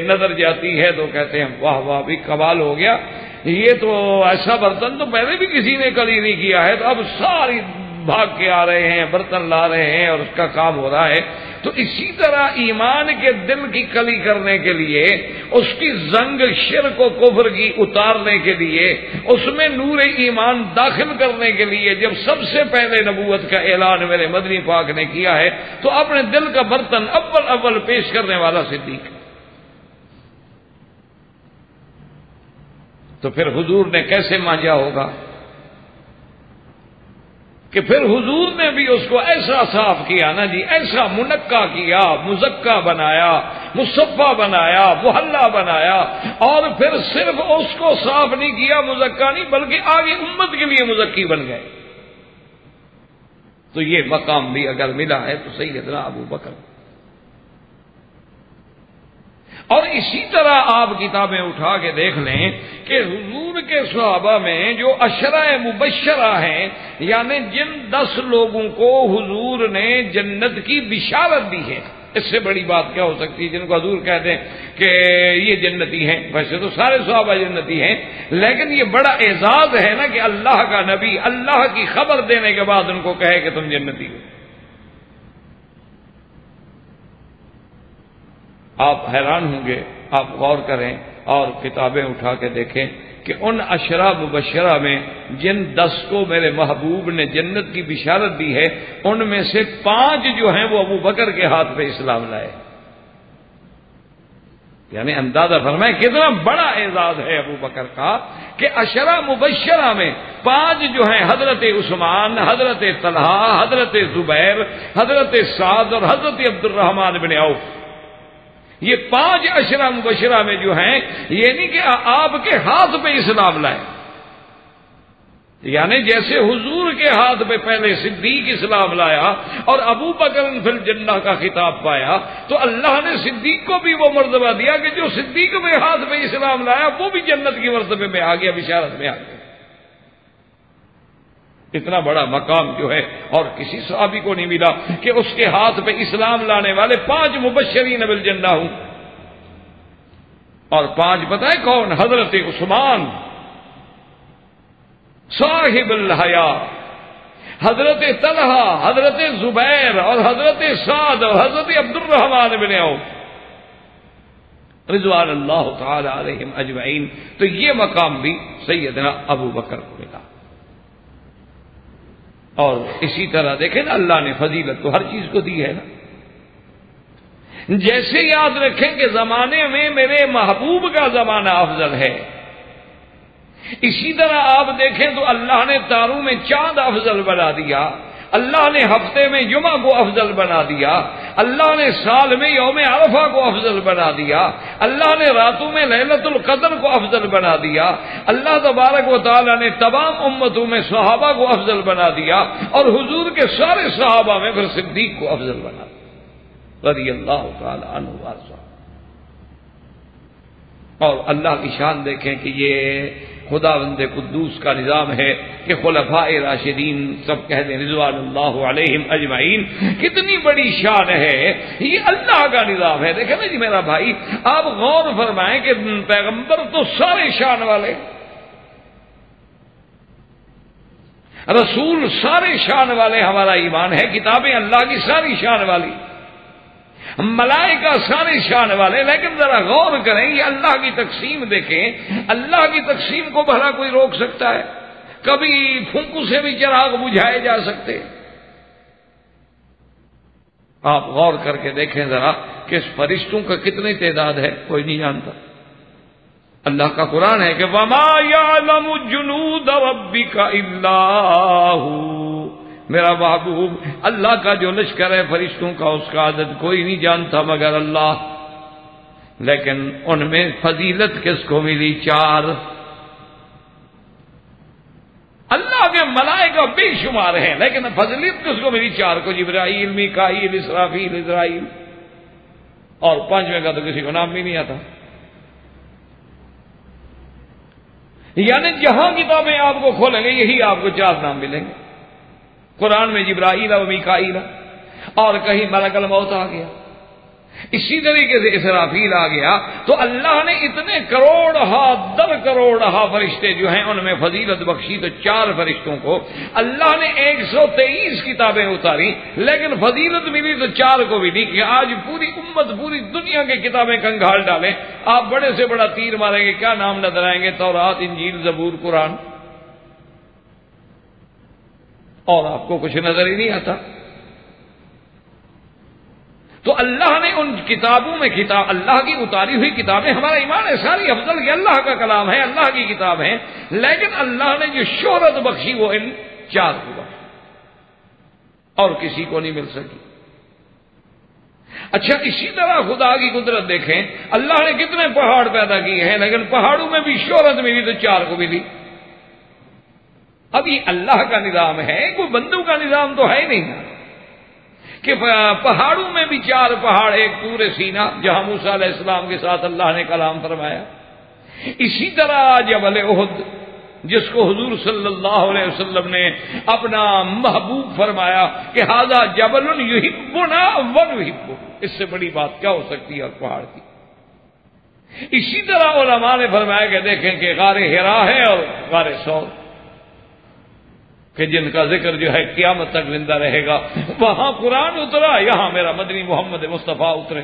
S2: نظر جاتی ہے تو کہتے ہیں واہ واہ بھی کمال ہو گیا، یہ تو ایسا برتن تو پہلے بھی کسی نے کلی نہیں کیا ہے. تو اب ساری بھاگ کے آ رہے ہیں، برتن لا رہے ہیں اور اس کا کام ہو رہا ہے. تو اسی طرح ایمان کے دل کی کلی کرنے کے لیے، اس کی زنگ شرک و کفر کی اتارنے کے لیے، اس میں نور ایمان داخل کرنے کے لیے جب سب سے پہلے نبوت کا اعلان میرے مدنی پاک نے کیا ہے تو اپنے دل کا برتن اول پیش کرنے والا صدیق. تو پھر حضور نے کیسے مانجا ہوگا کہ پھر حضور نے بھی اس کو ایسا صاف کیا نا جی، ایسا منقع کیا، مزکا بنایا، مصفا بنایا، محلہ بنایا، اور پھر صرف اس کو صاف نہیں کیا، مزکا نہیں، بلکہ آگے امت کے لیے مزکی بن گئے. تو یہ مقام بھی اگر ملا ہے تو سیدنا ابو بکر. اور اسی طرح آپ کتابیں اٹھا کے دیکھ لیں کہ حضور کے صحابہ میں جو عشرہ مبشرہ ہیں، یعنی جن 10 لوگوں کو حضور نے جنت کی بشارت دی ہے، اس سے بڑی بات کیا ہو سکتی ہے؟ جن کو حضور کہتے ہیں کہ یہ جنتی ہیں، ویسے تو سارے صحابہ جنتی ہیں، لیکن یہ بڑا اعزاز ہے نا کہ اللہ کا نبی اللہ کی خبر دینے کے بعد ان کو کہے کہ تم جنتی ہو۔ آپ حیران ہوں گے، آپ غور کریں اور کتابیں اٹھا کے دیکھیں کہ ان عشرہ مبشرہ میں جن 10 کو میرے محبوب نے جنت کی بشارت دی ہے، ان میں سے 5 جو ہیں وہ ابو بکر کے ہاتھ پہ اسلام لائے۔ یعنی اندازہ فرمائیں کتنا بڑا اعزاز ہے ابو بکر کا کہ عشرہ مبشرہ میں 5 جو ہیں، حضرت عثمان، حضرت طلحہ، حضرت زبیر، حضرت سعد اور حضرت عبد الرحمن بن عوف، یہ 5 عشرہ مبشرہ میں جو ہیں، یہ نہیں کہ آپ کے ہاتھ پہ اسلام لائے، یعنی جیسے حضور کے ہاتھ پہ پہلے صدیق اسلام لایا اور ابو بکر فی الجنہ کا خطاب پایا، تو اللہ نے صدیق کو بھی وہ مرتبہ دیا کہ جو صدیق میں ہاتھ پہ اسلام لایا وہ بھی جنت کی مرتبے میں آ گیا، بشارت میں آ گیا۔ اتنا بڑا مقام جو ہے اور کسی صحابی کو نہیں ملا کہ اس کے ہاتھ پہ اسلام لانے والے 5 مبشرین بالجنہ ہوں۔ اور 5 پتہ ہے کون؟ حضرت عثمان صاحب الحیا، حضرت طلحہ، حضرت زبیر اور حضرت سعد اور حضرت عبد الرحمن بن عوف رضوان اللہ تعالی علیہم اجمعین۔ تو یہ مقام بھی سیدنا ابو بکر کو ملا۔ اور اسی طرح دیکھیں نا، اللہ نے فضیلت تو ہر چیز کو دی ہے نا۔ جیسے یاد رکھیں کہ زمانے میں میرے محبوب کا زمانہ افضل ہے، اسی طرح آپ دیکھیں تو اللہ نے تاروں میں چاند افضل بنا دیا، اللہ نے ہفتے میں جمعہ کو افضل بنا دیا، اللہ نے سال میں یوم عرفہ کو افضل بنا دیا، اللہ نے راتوں میں لیلۃ القدر کو افضل بنا دیا، اللہ تبارک و تعالی نے تمام امتوں میں صحابہ کو افضل بنا دیا، اور حضور کے سارے صحابہ میں پھر صدیق کو افضل بنا دیا رضی اللہ تعالی عنہ وارضاہ۔ اور اللہ کی شان دیکھیں کہ یہ خداوند قدوس کا نظام ہے کہ خلفاء راشدین سب کہہ دیں رضوان اللہ علیہم اجمعین، کتنی بڑی شان ہے، یہ اللہ کا نظام ہے۔ دیکھیں نا جی میرا بھائی، آپ غور فرمائیں کہ پیغمبر تو سارے شان والے، رسول سارے شان والے، ہمارا ایمان ہے، کتابیں اللہ کی ساری شان والی، ملائکہ سارے شان والے، لیکن ذرا غور کریں، یہ اللہ کی تقسیم دیکھیں، اللہ کی تقسیم کو بھلا کوئی روک سکتا ہے؟ کبھی پھونکو سے بھی چراغ بجھائے جا سکتے؟ آپ غور کر کے دیکھیں ذرا کہ اس فرشتوں کا کتنی تعداد ہے، کوئی نہیں جانتا۔ اللہ کا قرآن ہے کہ وَمَا يَعْلَمُ جُنُودَ رَبِّكَ إِلَّا هُوَ، میرا محبوب اللہ کا جو لشکر ہے فرشتوں کا، اس کا عدد کوئی نہیں جانتا مگر اللہ۔ لیکن ان میں فضیلت کس کو ملی؟ 4۔ اللہ کے ملائکہ بے شمار ہیں، لیکن فضیلت کس کو ملی؟ 4 کو، جبرائیل، میکائیل، اسرافیل، اسرائیل، اور 5ویں کا تو کسی کو نام بھی نہیں آتا۔ یعنی جہاں کتابیں آپ کو کھولیں گے یہی آپ کو 4 نام ملیں گے۔ قرآن میں جبرائیل و میکائیل، اور کہیں ملک الموت آ گیا، اسی طریقے سے اسرافیل آ گیا۔ تو اللہ نے اتنے کروڑہا در کروڑہا فرشتے جو ہیں ان میں فضیلت بخشی، تو 4 فرشتوں کو اللہ نے 123 کتابیں اتاری، لیکن فضیلت ملی تو 4 کو بھی نہیں، کہ آج پوری امت، پوری دنیا کی کتابیں کنگھال ڈالیں، آپ بڑے سے بڑا تیر ماریں گے، کیا نام نظر آئیں گے؟ تورات، انجیل، زبور، قرآن، اور آپ کو کچھ نظر ہی نہیں آتا۔ تو اللہ نے ان کتابوں میں اللہ کی اتاری ہوئی کتابیں، ہمارا ایمان ہے ساری افضل کہ اللہ کا کلام ہے، اللہ کی کتاب ہے، لیکن اللہ نے جو شہرت بخشی وہ ان 4 کو بخشی، اور کسی کو نہیں مل سکی۔ اچھا، اسی طرح خدا کی قدرت دیکھیں، اللہ نے کتنے پہاڑ پیدا کیے ہیں، لیکن پہاڑوں میں بھی شہرت ملی تو 4 کو ملی۔ اب یہ اللہ کا نظام ہے، کوئی بندوں کا نظام تو ہے نہیں نا، کہ پہاڑوں میں بھی 4 پہاڑ، ایک طور سینا جہاں موسیٰ علیہ السلام کے ساتھ اللہ نے کلام فرمایا، اسی طرح جبل احد، جس کو حضور صلی اللہ علیہ وسلم نے اپنا محبوب فرمایا کہ ھذا جبل یحبنا ونحبہ، اس سے بڑی بات کیا ہو سکتی ہے اور پہاڑ کی۔ اسی طرح علماء نے فرمایا کہ دیکھیں کہ غار حرا ہے اور غار ثور، کہ جن کا ذکر جو ہے قیامت تک زندہ رہے گا، وہاں قرآن اترا، یہاں میرا مدنی محمد مصطفیٰ اترے،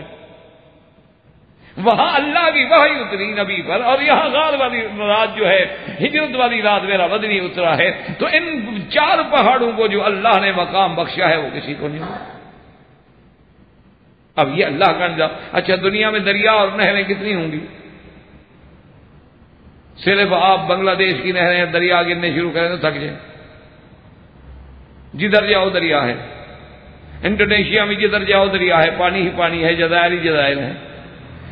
S2: وہاں اللہ کی وحی اتری نبی پر، اور یہاں غار والی رات جو ہے، ہجرت والی رات میرا مدنی اترا ہے۔ تو ان 4 پہاڑوں کو جو اللہ نے مقام بخشا ہے وہ کسی کو نہیں ہوا۔ اب یہ اللہ کا نظام۔ اچھا دنیا میں دریا اور نہریں کتنی ہوں گی؟ صرف آپ بنگلہ دیش کی نہریں دریا گرنے شروع کریں تو تھک جائیں، جدھر جاؤ دریا ہے، انڈونیشیا میں جدھر جاؤ دریا ہے، پانی ہی پانی ہے، جزائر ہی جزائر ہیں۔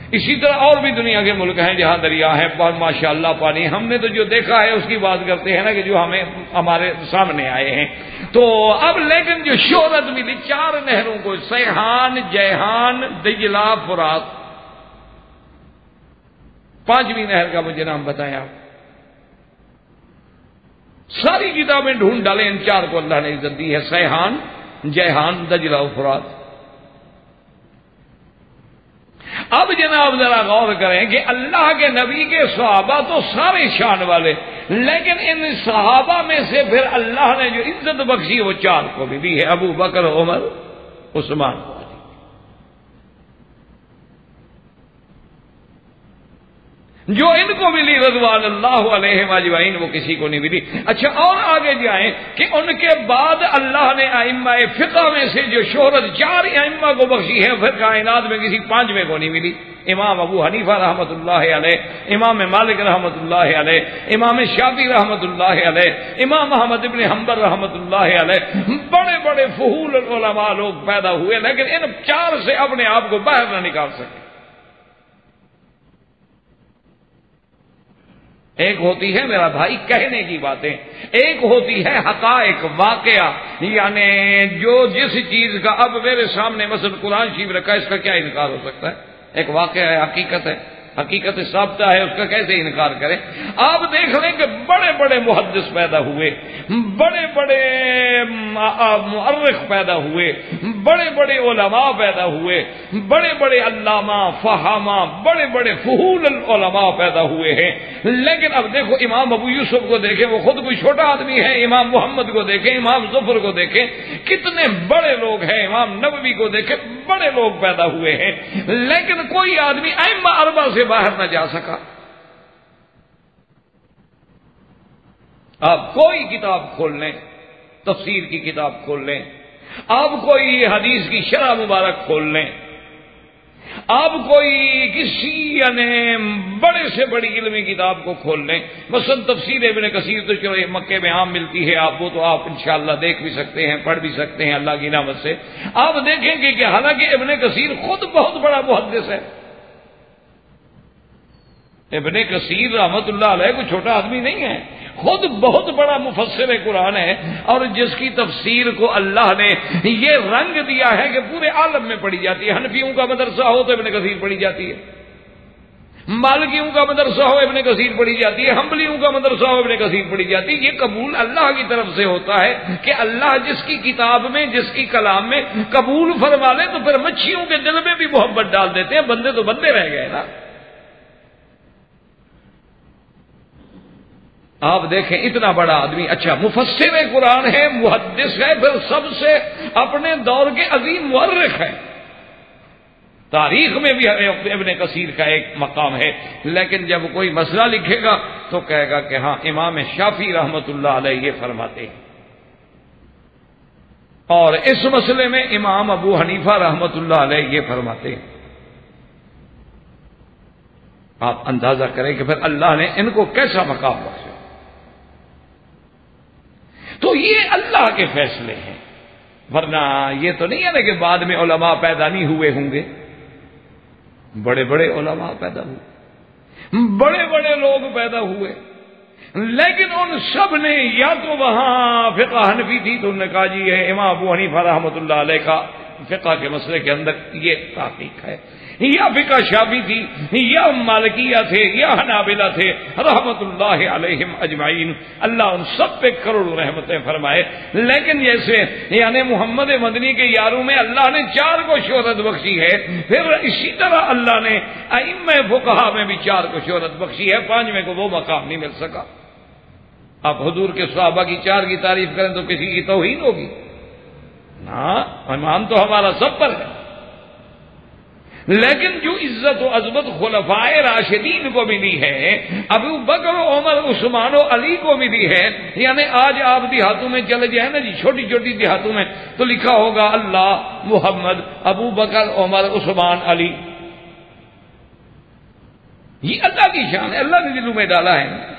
S2: اسی طرح اور بھی دنیا کے ملک ہیں جہاں دریا ہے، ماشاء اللہ پانی۔ ہم نے تو جو دیکھا ہے اس کی بات کرتے ہیں نا، کہ جو ہمیں ہمارے سامنے آئے ہیں۔ تو اب لیکن جو شہرت ملی 4 نہروں کو، سیحان، جیحان، دجلہ، فرات، 5ویں نہر کا مجھے نام بتائیں آپ۔ ساری کتابیں ڈھونڈ ڈالیں، ان 4 کو اللہ نے عزت دی ہے، سیحان، جیحان، دجلہ و فرات۔ اب جناب ذرا غور کریں کہ اللہ کے نبی کے صحابہ تو سارے شان والے، لیکن ان صحابہ میں سے پھر اللہ نے جو عزت بخشی وہ 4 کو بھی دی ہے، ابو بکر، عمر، عثمان۔ جو ان کو ملی رضوان اللہ علیہم اجمعین وہ کسی کو نہیں ملی۔ اچھا اور آگے جائیں کہ ان کے بعد اللہ نے ائمہ فقہ میں سے جو شہرت 4 ائمہ کو بخشی ہے، پھر کائنات میں کسی 5ویں کو نہیں ملی۔ امام ابو حنیفہ رحمۃ اللہ علیہ، امام مالک رحمۃ اللہ علیہ، امام شافعی رحمۃ اللہ علیہ، امام احمد ابن حنبل رحمۃ اللہ علیہ، بڑے بڑے فحول علماء لوگ پیدا ہوئے، لیکن ان 4 سے اپنے آپ کو باہر نہ نکال سکے۔ ایک ہوتی ہے میرا بھائی کہنے کی باتیں، ایک ہوتی ہے حقائق، واقعہ، یعنی جو جس چیز کا اب میرے سامنے مثلا قرآن شریف رکھا ہے، اس کا کیا انکار ہو سکتا ہے؟ ایک واقعہ ہے، حقیقت ہے، حقیقت ثابتہ ہے، اس کا کیسے انکار کریں؟ آپ دیکھ لیں کہ بڑے بڑے محدث پیدا ہوئے، بڑے بڑے مؤرخ پیدا ہوئے، بڑے بڑے علماء پیدا ہوئے، بڑے بڑے علامہ، فہامہ، بڑے بڑے فحول علماء پیدا ہوئے ہیں۔ لیکن اب دیکھو امام ابو یوسف کو دیکھیں، وہ خود کوئی چھوٹا آدمی ہے، امام محمد کو دیکھیں، امام ظفر کو دیکھیں، کتنے بڑے لوگ ہیں، امام نووی کو دیکھیں، بڑے لوگ پیدا ہوئے ہیں، لیکن کوئی آدمی ائمہ 4 سے باہر نہ جا سکا۔ آپ کوئی کتاب کھول لیں، تفسیر کی کتاب کھول لیں، آپ کوئی حدیث کی شرح مبارک کھول لیں، آپ کوئی کسی یعنی بڑے سے بڑی علمی کتاب کو کھول لیں، مثلا تفسیر ابن کثیر تو چلو مکے میں عام ملتی ہے، آپ وہ تو آپ انشاءاللہ دیکھ بھی سکتے ہیں، پڑھ بھی سکتے ہیں اللہ کی نعمت سے۔ آپ دیکھیں گے کہ حالانکہ ابن کثیر خود بہت بڑا محدث ہے، ابن کثیر رحمت اللہ علیہ کوئی چھوٹا آدمی نہیں ہے، خود بہت بڑا مفسر قرآن ہے، اور جس کی تفسیر کو اللہ نے یہ رنگ دیا ہے کہ پورے عالم میں پڑھی جاتی ہے۔ حنفیوں کا مدرسہ ہو تو ابن کثیر پڑھی جاتی ہے، مالکیوں کا مدرسہ ہو ابن کثیر پڑھی جاتی ہے، حنبلیوں کا مدرسہ ہو ابن کثیر پڑھی جاتی ہے۔ یہ قبول اللہ کی طرف سے ہوتا ہے کہ اللہ جس کی کتاب میں، جس کی کلام میں قبول فرما لے تو پھر مچھیوں کے دل میں بھی محبت ڈال دیتے ہیں، بندے تو بندے رہ گئے نا۔ آپ دیکھیں اتنا بڑا آدمی، اچھا مفسر قرآن ہے، محدث ہے، پھر سب سے اپنے دور کے عظیم مورخ ہے، تاریخ میں بھی ابن کثیر کا ایک مقام ہے، لیکن جب کوئی مسئلہ لکھے گا تو کہے گا کہ ہاں امام شافعی رحمت اللہ علیہ یہ فرماتے ہیں، اور اس مسئلے میں امام ابو حنیفہ رحمت اللہ علیہ یہ فرماتے ہیں۔ آپ اندازہ کریں کہ پھر اللہ نے ان کو کیسا مقام بخشا۔ تو یہ اللہ کے فیصلے ہیں، ورنہ یہ تو نہیں ہے نا کہ بعد میں علماء پیدا نہیں ہوئے ہوں گے، بڑے بڑے علماء پیدا ہوئے، بڑے بڑے لوگ پیدا ہوئے، لیکن ان سب نے یا تو وہاں فقہ حنفی تھی تو انہوں نے کہا جی ہے امام ابو حنیفہ رحمۃ اللہ علیہ کا فقہ کے مسئلے کے اندر یہ تحقیق ہے. یا فقہ شافعی تھی یا مالکیہ تھے یا حنابلہ تھے رحمت اللہ علیہم اجمعین، اللہ ان سب پہ کروڑوں رحمتیں فرمائے. لیکن جیسے یعنی محمد مدنی کے یاروں میں اللہ نے 4 کو شہرت بخشی ہے، پھر اسی طرح اللہ نے ائمہ فقہا میں بھی 4 کو شہرت بخشی ہے، 5ویں کو وہ مقام نہیں مل سکا. آپ حضور کے صحابہ کی 4 کی تعریف کریں تو کسی کی توہین ہوگی؟ نا، ایمان تو ہمارا سب پر ہے. لیکن جو عزت و عظمت خلفائے راشدین کو ملی ہے، ابو بکر و عمر عثمان و علی کو ملی ہے، یعنی آج آپ دیہاتوں میں چلے جائیں نا جی، چھوٹی چھوٹی دیہاتوں میں تو لکھا ہوگا اللہ، محمد، ابو بکر، عمر، عثمان، علی. یہ اللہ کی شان ہے، اللہ نے دلوں میں ڈالا ہے.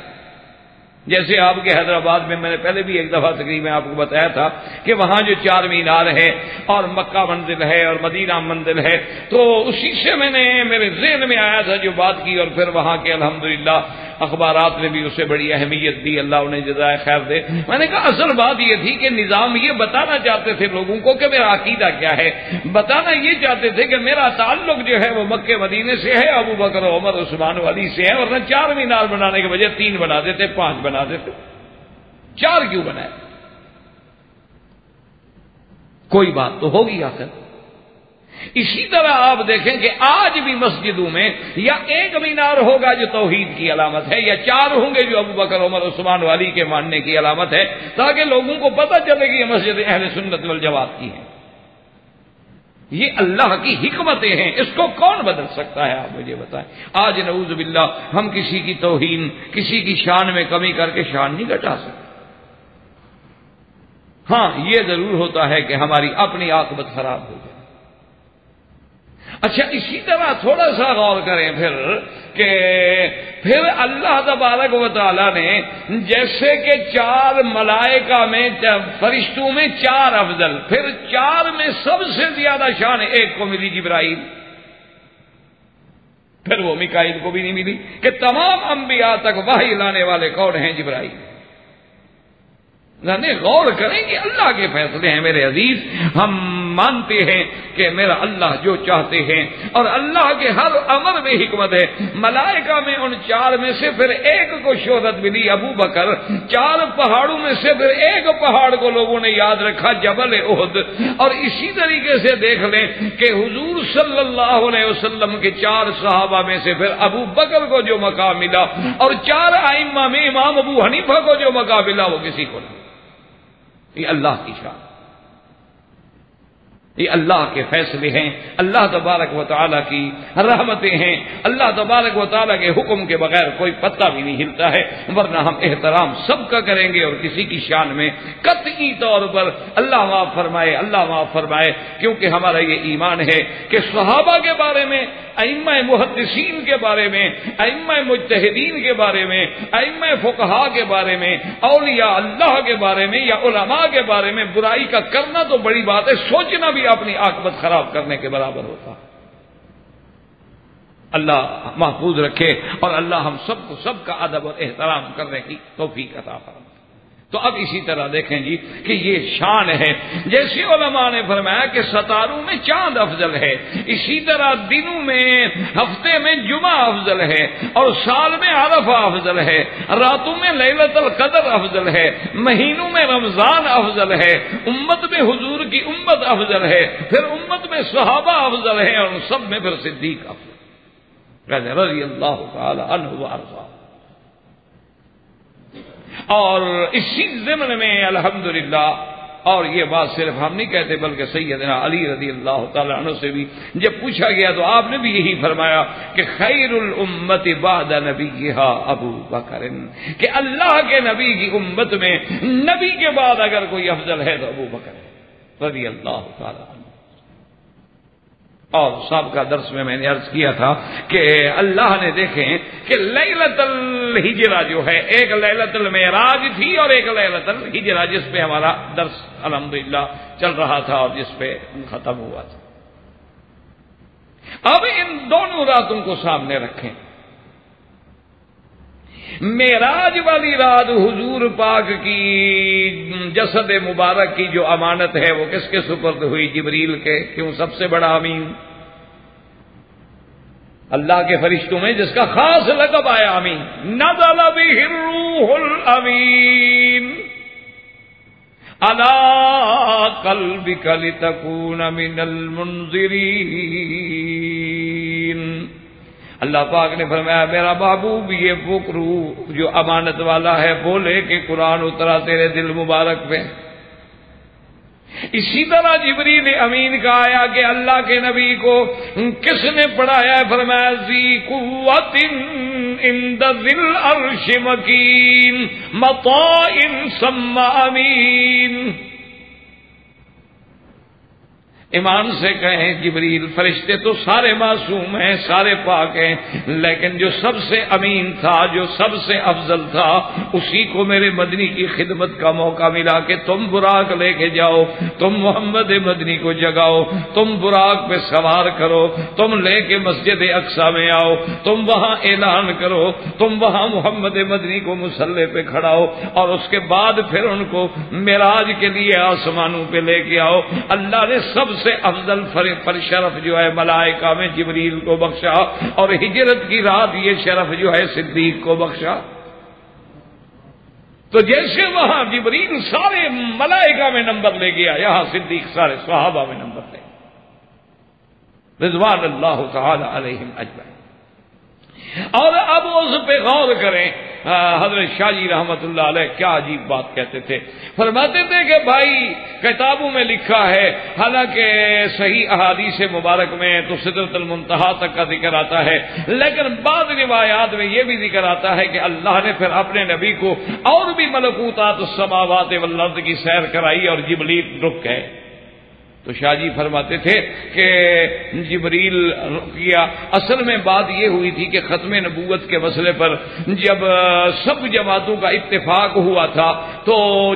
S2: جیسے آپ کے حیدرآباد میں نے پہلے بھی ایک دفعہ تقریب میں آپ کو بتایا تھا کہ وہاں جو 4 مینار ہے اور مکہ منزل ہے اور مدینہ منزل ہے، تو اسی سے میں نے میرے ذہن میں آیا تھا جو بات کی، اور پھر وہاں کے الحمدللہ اخبارات نے بھی اسے بڑی اہمیت دی، اللہ انہیں جزائے خیر دے. میں نے کہا اصل بات یہ تھی کہ نظام یہ بتانا چاہتے تھے لوگوں کو کہ میرا عقیدہ کیا ہے، بتانا یہ چاہتے تھے کہ میرا تعلق جو ہے وہ مکے مدینے سے ہے، ابو بکر عمر عثمان علی سے ہے، ورنہ 4 مینار بنانے کے بجائے 3 بنا دیتے، 5 بنا دیتے. 4 کیوں بنائے؟ کوئی بات تو ہوگی آخر. اسی طرح آپ دیکھیں کہ آج بھی مسجدوں میں یا 1 مینار ہوگا جو توحید کی علامت ہے، یا 4 ہوں گے جو ابو بکر عمر عثمان علی کے ماننے کی علامت ہے، تاکہ لوگوں کو پتہ چلے کہ یہ مسجد اہل سنت والجماعت کی ہے. یہ اللہ کی حکمتیں ہیں، اس کو کون بدل سکتا ہے؟ آپ مجھے بتائیں. آج نعوذ باللہ ہم کسی کی توہین، کسی کی شان میں کمی کر کے شان نہیں گھٹا سکتے. ہاں یہ ضرور ہوتا ہے کہ ہماری اپنی عاقبت خراب ہو جائے. اچھا، اسی طرح تھوڑا سا غور کریں پھر اللہ تبارک و تعالی نے جیسے کہ 4 ملائکہ میں، فرشتوں میں 4 افضل، پھر 4 میں سب سے زیادہ شان ایک کو ملی، جبرائیل. پھر وہ میکائیل کو بھی نہیں ملی کہ تمام انبیاء تک وحی لانے والے کون ہیں؟ جبرائیل. یعنی غور کریں کہ اللہ کے فیصلے ہیں میرے عزیز. ہم مانتے ہیں کہ میرا اللہ جو چاہتے ہیں، اور اللہ کے ہر امر میں حکمت ہے. ملائکہ میں ان 4 میں سے پھر ایک کو شہرت ملی، ابو بکر. 4 پہاڑوں میں سے پھر ایک پہاڑ کو لوگوں نے یاد رکھا، جبل احد. اور اسی طریقے سے دیکھ لیں کہ حضور صلی اللہ علیہ وسلم کے 4 صحابہ میں سے پھر ابو بکر کو جو مقام ملا، اور 4 ائمہ میں امام ابو حنیفہ کو جو مقام ملا وہ کسی کو نہیں. یہ اللہ کی شان، یہ اللہ کے فیصلے ہیں، اللہ تبارک و تعالیٰ کی رحمتیں ہیں. اللہ تبارک و تعالیٰ کے حکم کے بغیر کوئی پتہ بھی نہیں ہلتا ہے، ورنہ ہم احترام سب کا کریں گے اور کسی کی شان میں قطعی طور پر اللہ معاف فرمائے، اللہ معاف فرمائے. کیونکہ ہمارا یہ ایمان ہے کہ صحابہ کے بارے میں، ائمہ محدثین کے بارے میں، ائمہ مجتہدین کے بارے میں، ائمہ فقہا کے بارے میں، اولیاء اللہ کے بارے میں یا علماء کے بارے میں برائی کا کرنا تو بڑی بات ہے، سوچنا بھی اپنی عاقبت خراب کرنے کے برابر ہوتا. اللہ محفوظ رکھے اور اللہ ہم سب کو سب کا ادب اور احترام کرنے کی توفیق عطا فرمائے. تو اب اسی طرح دیکھیں جی کہ یہ شان ہے. جیسے علماء نے فرمایا کہ ستاروں میں چاند افضل ہے، اسی طرح دنوں میں، ہفتے میں جمعہ افضل ہے، اور سال میں عرفہ افضل ہے، راتوں میں لیلۃ القدر افضل ہے، مہینوں میں رمضان افضل ہے، امت میں حضور کی امت افضل ہے، پھر امت میں صحابہ افضل ہے، اور ان سب میں پھر صدیق افضل رضی اللہ تعالی عنہ وارضاہ. اور اسی ضمن میں الحمدللہ، اور یہ بات صرف ہم نہیں کہتے بلکہ سیدنا علی رضی اللہ تعالی عنہ سے بھی جب پوچھا گیا تو آپ نے بھی یہی فرمایا کہ خیر الامت بعد نبیہا ابو بکر، کہ اللہ کے نبی کی امت میں نبی کے بعد اگر کوئی افضل ہے تو ابو بکر رضی اللہ تعالی عنہ. اور سابقہ درس میں نے عرض کیا تھا کہ اللہ نے دیکھیں کہ لیلۃ الہجرہ جو ہے، ایک لیلۃ المعراج تھی اور ایک لیلۃ الہجرہ، جس پہ ہمارا درس الحمدللہ چل رہا تھا اور جس پہ ختم ہوا تھا. اب ان دونوں راتوں کو سامنے رکھیں. معراج والی رات حضور پاک کی جسد مبارک کی جو امانت ہے وہ کس کے سپرد ہوئی؟ جبریل کے. کیوں؟ سب سے بڑا امین اللہ کے فرشتوں میں جس کا خاص لقب آیا امین. نزل بہ الروح الامین علی قلبک لتکون من المنذرین. اللہ پاک نے فرمایا میرا محبوب یہ وہ روح جو امانت والا ہے وہ لے کے قرآن اترا تیرے دل مبارک پہ. اسی طرح جبریل امین کا آیا کہ اللہ کے نبی کو کس نے پڑھایا ہے؟ فرمایا ذی قوت عند ذی العرش مکین مطاع ثم امین. ایمان سے کہیں جبریل فرشتے تو سارے معصوم ہیں، سارے پاک ہیں، لیکن جو سب سے امین تھا، جو سب سے افضل تھا، اسی کو میرے مدنی کی خدمت کا موقع ملا کہ تم براق لے کے جاؤ، تم محمد مدنی کو جگاؤ، تم براق پہ سوار کرو، تم لے کے مسجد اقصی میں آؤ، تم وہاں اعلان کرو، تم وہاں محمد مدنی کو مصلی پہ کھڑاؤ، اور اس کے بعد پھر ان کو معراج کے لیے آسمانوں پہ لے کے آؤ. اللہ نے سب سے افضل پر شرف جو ہے ملائکہ میں جبریل کو بخشا، اور ہجرت کی رات یہ شرف جو ہے صدیق کو بخشا. تو جیسے وہاں جبریل سارے ملائکہ میں نمبر لے گیا، یہاں صدیق سارے صحابہ میں نمبر لے گیا رضوان اللہ تعالی علیہم اجمعین. اور اب اس پہ غور کریں حضرت شاہ جی رحمت اللہ علیہ کیا عجیب بات کہتے تھے. فرماتے تھے کہ بھائی کتابوں میں لکھا ہے، حالانکہ صحیح احادیث مبارک میں تو سدرۃ المنتہا تک کا ذکر آتا ہے، لیکن بعض روایات میں یہ بھی ذکر آتا ہے کہ اللہ نے پھر اپنے نبی کو اور بھی ملکوتات السماوات والارض کی سیر کرائی اور جبریل رک گئے. تو شاہ جی فرماتے تھے کہ جبریل کیا. اصل میں بات یہ ہوئی تھی کہ ختم نبوت کے مسئلے پر جب سب جماعتوں کا اتفاق ہوا تھا تو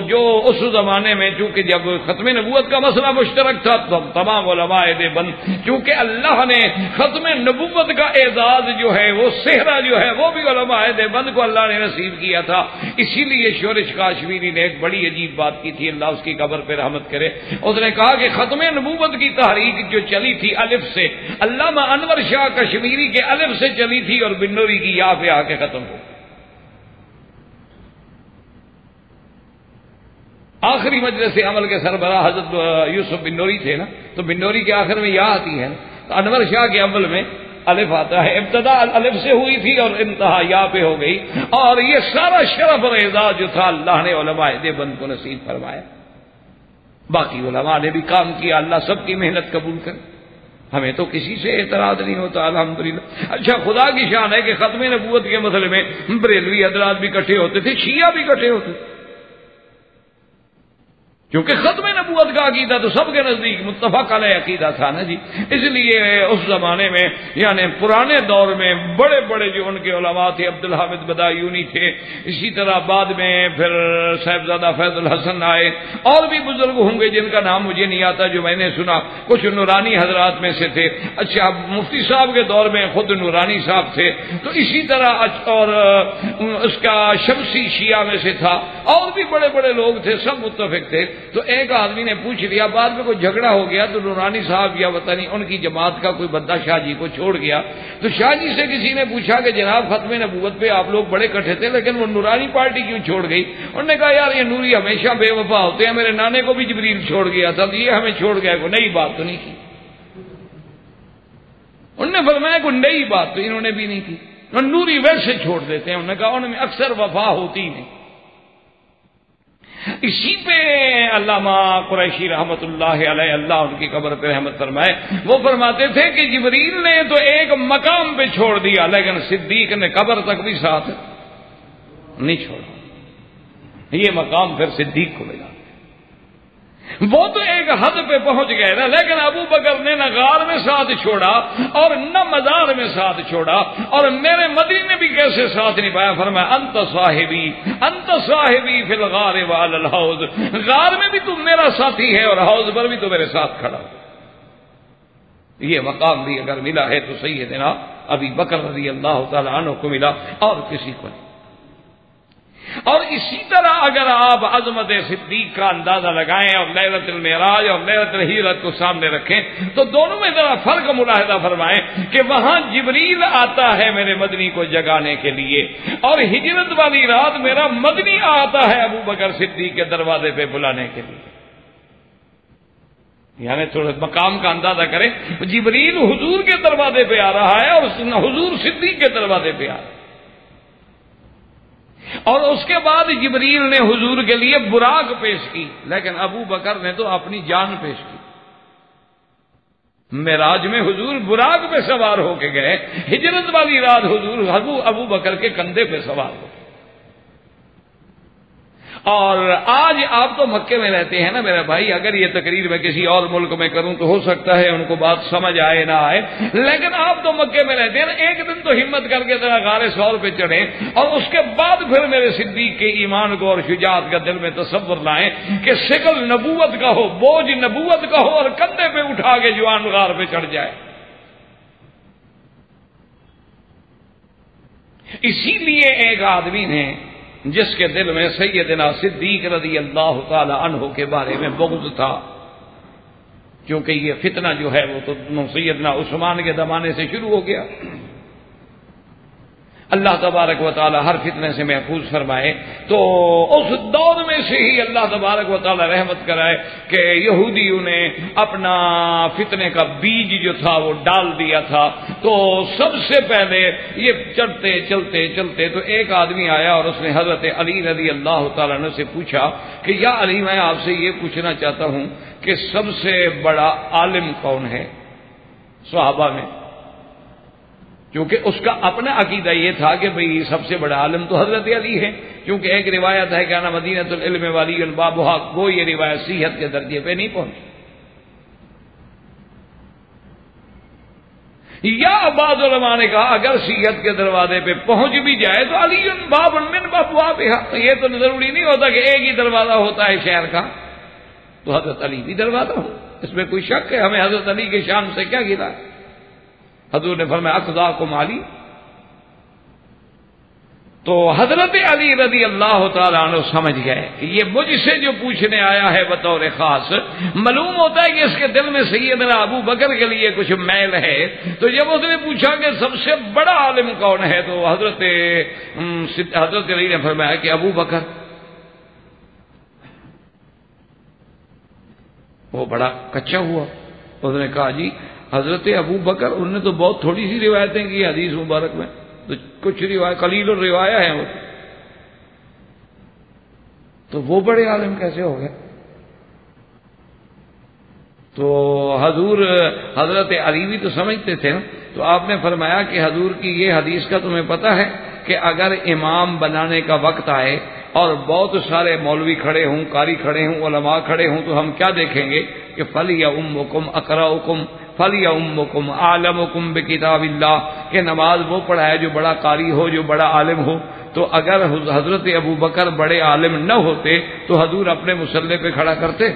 S2: جو اس زمانے میں چونکہ جب ختم نبوت کا مسئلہ مشترک تھا تو تمام علماء دیوبند، چونکہ اللہ نے ختم نبوت کا اعزاز جو ہے وہ صحرا جو ہے وہ بھی علماء دیوبند کو اللہ نے نصیب کیا تھا. اسی لیے شورش کاشمیری نے ایک بڑی عجیب بات کی تھی، اللہ اس کی قبر پہ رحمت کرے. اس نے کہا کہ ختم نبوت کی تحریک جو چلی تھی الف سے، علامہ انور شاہ کشمیری کے الف سے چلی تھی اور بنوری کی یا پہ آ کے ختم ہو. آخری مجلس عمل کے سربراہ حضرت یوسف بنوری تھے نا، تو بنوری کے آخر میں یا آتی ہے، تو انور شاہ کے اول میں الف آتا ہے. ابتدا الف سے ہوئی تھی اور انتہا یا پہ ہو گئی، اور یہ سارا شرف اور اعزاز جو تھا اللہ نے علماء دیوبند کو نصیب فرمایا. باقی علماء نے بھی کام کیا، اللہ سب کی محنت قبول کرے. ہمیں تو کسی سے اعتراض نہیں ہوتا الحمدللہ. اچھا خدا کی شان ہے کہ ختم نبوت کے مسئلے میں بریلوی حضرات بھی اکٹھے ہوتے تھے، شیعہ بھی اکٹھے ہوتے تھے، کیونکہ ختم نبوت کا عقیدہ تو سب کے نزدیک متفق علیہ عقیدہ تھا نا جی. اس لیے اس زمانے میں یعنی پرانے دور میں بڑے بڑے جو ان کے علماء تھے، عبدالحامد بدایونی تھے، اسی طرح بعد میں پھر صاحبزادہ فیض الحسن آئے، اور بھی بزرگ ہوں گے جن کا نام مجھے نہیں آتا جو میں نے سنا، کچھ نورانی حضرات میں سے تھے. اچھا مفتی صاحب کے دور میں خود نورانی صاحب تھے، تو اسی طرح اور اس کا شمسی شیعہ میں سے تھا، اور بھی بڑے بڑے لوگ تھے، سب متفق تھے. تو ایک آدمی نے پوچھ لیا، بعد میں کوئی جھگڑا ہو گیا تو نورانی صاحب یا پتہ نہیں ان کی جماعت کا کوئی بندہ شاہ جی کو چھوڑ گیا. تو شاہ جی سے کسی نے پوچھا کہ جناب ختم نبوت پہ آپ لوگ بڑے کٹھے تھے لیکن وہ نورانی پارٹی کیوں چھوڑ گئی؟ انہوں نے کہا یار یہ نوری ہمیشہ بے وفا ہوتے ہیں، میرے نانے کو بھی جبریل چھوڑ گیا تھا، یہ ہمیں چھوڑ گیا، کوئی نئی بات تو نہیں کی. انہوں نے فرمایا کوئی نئی بات تو انہوں نے بھی نہیں کی، نوری ویسے چھوڑ دیتے ہیں. انہوں نے کہا ان میں اکثر وفا ہوتی نہیں. اسی پہ علامہ قریشی رحمت اللہ علیہ، اللہ ان کی قبر پہ رحمت فرمائے، وہ فرماتے تھے کہ جبریل نے تو ایک مقام پہ چھوڑ دیا لیکن صدیق نے قبر تک بھی ساتھ نہیں چھوڑا. یہ مقام پھر صدیق کو ملا. وہ تو ایک حد پہ پہنچ گئے نا، لیکن ابو بکر نے نہ غار میں ساتھ چھوڑا اور نہ مزار میں ساتھ چھوڑا، اور میرے مدنی نے بھی کیسے ساتھ نبھایا. فرمایا انت صاحبی فی الغار وعلی الحوض، غار میں بھی تم میرا ساتھی ہے اور حوض پر بھی تو میرے ساتھ کھڑا. یہ مقام بھی اگر ملا ہے تو سیدنا ابی بکر رضی اللہ تعالی عنہ کو ملا اور کسی کو نہیں. اور اسی طرح اگر آپ عظمت صدیق کا اندازہ لگائیں اور لیلۃ المعراج اور لیلۃ الہجرت کو سامنے رکھیں تو دونوں میں ذرا فرق ملاحظہ فرمائیں کہ وہاں جبریل آتا ہے میرے مدنی کو جگانے کے لیے، اور ہجرت والی رات میرا مدنی آتا ہے ابو بکر صدیق کے دروازے پہ بلانے کے لیے۔ یعنی تھوڑا مقام کا اندازہ کریں، جبریل حضور کے دروازے پہ آ رہا ہے اور حضور صدیق کے دروازے پہ آ رہا ہے، اور اس کے بعد جبریل نے حضور کے لیے براق پیش کی، لیکن ابو بکر نے تو اپنی جان پیش کی۔ معراج میں حضور براق پہ سوار ہو کے گئے، ہجرت والی رات حضور ابو بکر کے کندھے پہ سوار ہو۔ اور آج آپ تو مکے میں رہتے ہیں نا میرے بھائی، اگر یہ تقریر میں کسی اور ملک میں کروں تو ہو سکتا ہے ان کو بات سمجھ آئے نہ آئے، لیکن آپ تو مکے میں رہتے ہیں نا، ایک دن تو ہمت کر کے ذرا غار ثور پہ چڑھیں اور اس کے بعد پھر میرے صدیق کے ایمان کو اور شجاعت کا دل میں تصور لائیں کہ شکل نبوت کا ہو، بوجھ نبوت کا ہو، اور کندھے پہ اٹھا کے جوان غار پہ چڑھ جائے۔ اسی لیے ایک آدمی نے جس کے دل میں سیدنا صدیق رضی اللہ تعالی عنہ کے بارے میں بغض تھا، کیونکہ یہ فتنہ جو ہے وہ تو سیدنا عثمان کے زمانے سے شروع ہو گیا، اللہ تبارک و تعالی ہر فتنے سے محفوظ فرمائے، تو اس دور میں سے ہی اللہ تبارک و تعالی رحمت کرائے کہ یہودیوں نے اپنا فتنے کا بیج جو تھا وہ ڈال دیا تھا۔ تو سب سے پہلے یہ چلتے چلتے چلتے تو ایک آدمی آیا اور اس نے حضرت علی رضی اللہ تعالیٰ عنہ سے پوچھا کہ یا علی، میں آپ سے یہ پوچھنا چاہتا ہوں کہ سب سے بڑا عالم کون ہے صحابہ میں؟ کیونکہ اس کا اپنا عقیدہ یہ تھا کہ بھئی سب سے بڑا عالم تو حضرت علی ہے، کیونکہ ایک روایت ہے کہ انا مدینۃ العلم ولی بابھا، وہ یہ روایت صحت کے درجے پہ نہیں پہنچی۔ یا بعض علماء نے کہا اگر صحت کے دروازے پہ پہنچ بھی جائے تو علی باب من ابوابها، یہ تو ضروری نہیں ہوتا کہ ایک ہی دروازہ ہوتا ہے شہر کا، تو حضرت علی بھی دروازہ ہو، اس میں کوئی شک ہے؟ ہمیں حضرت علی کے شان سے کیا گلا ہے؟ حضور نے فرمایا اقضاکم علی، تو حضرت علی رضی اللہ تعالیٰ عنہ سمجھ گئے کہ یہ مجھ سے جو پوچھنے آیا ہے بطور خاص، معلوم ہوتا ہے کہ اس کے دل میں سیدنا ابو بکر کے لیے کچھ میل ہے۔ تو جب اس نے پوچھا کہ سب سے بڑا عالم کون ہے تو حضرت علی نے فرمایا کہ ابو بکر۔ وہ بڑا کچا ہوا، اس نے کہا جی حضرت ابو بکر، انہوں نے تو بہت تھوڑی سی روایتیں کی حدیث مبارک میں، تو کچھ روایت قلیل الروایہ ہیں وہ، تو وہ بڑے عالم کیسے ہو گئے؟ تو حضرت علی بھی تو سمجھتے تھے نا، تو آپ نے فرمایا کہ حضور کی یہ حدیث کا تمہیں پتہ ہے کہ اگر امام بنانے کا وقت آئے اور بہت سارے مولوی کھڑے ہوں، قاری کھڑے ہوں، علماء کھڑے ہوں، تو ہم کیا دیکھیں گے کہ فَلْيَؤُمُّكُمْ أَقْرَأُكُمْ فَلْيَؤُمُّكُمْ أَعْلَمُكُمْ بِكِتَابِ اللَّهِ، کہ نماز وہ پڑھائے جو بڑا قاری ہو، جو بڑا عالم ہو۔ تو اگر حضرت ابو بکر بڑے عالم نہ ہوتے تو حضور اپنے مصلی پہ کھڑا کرتے؟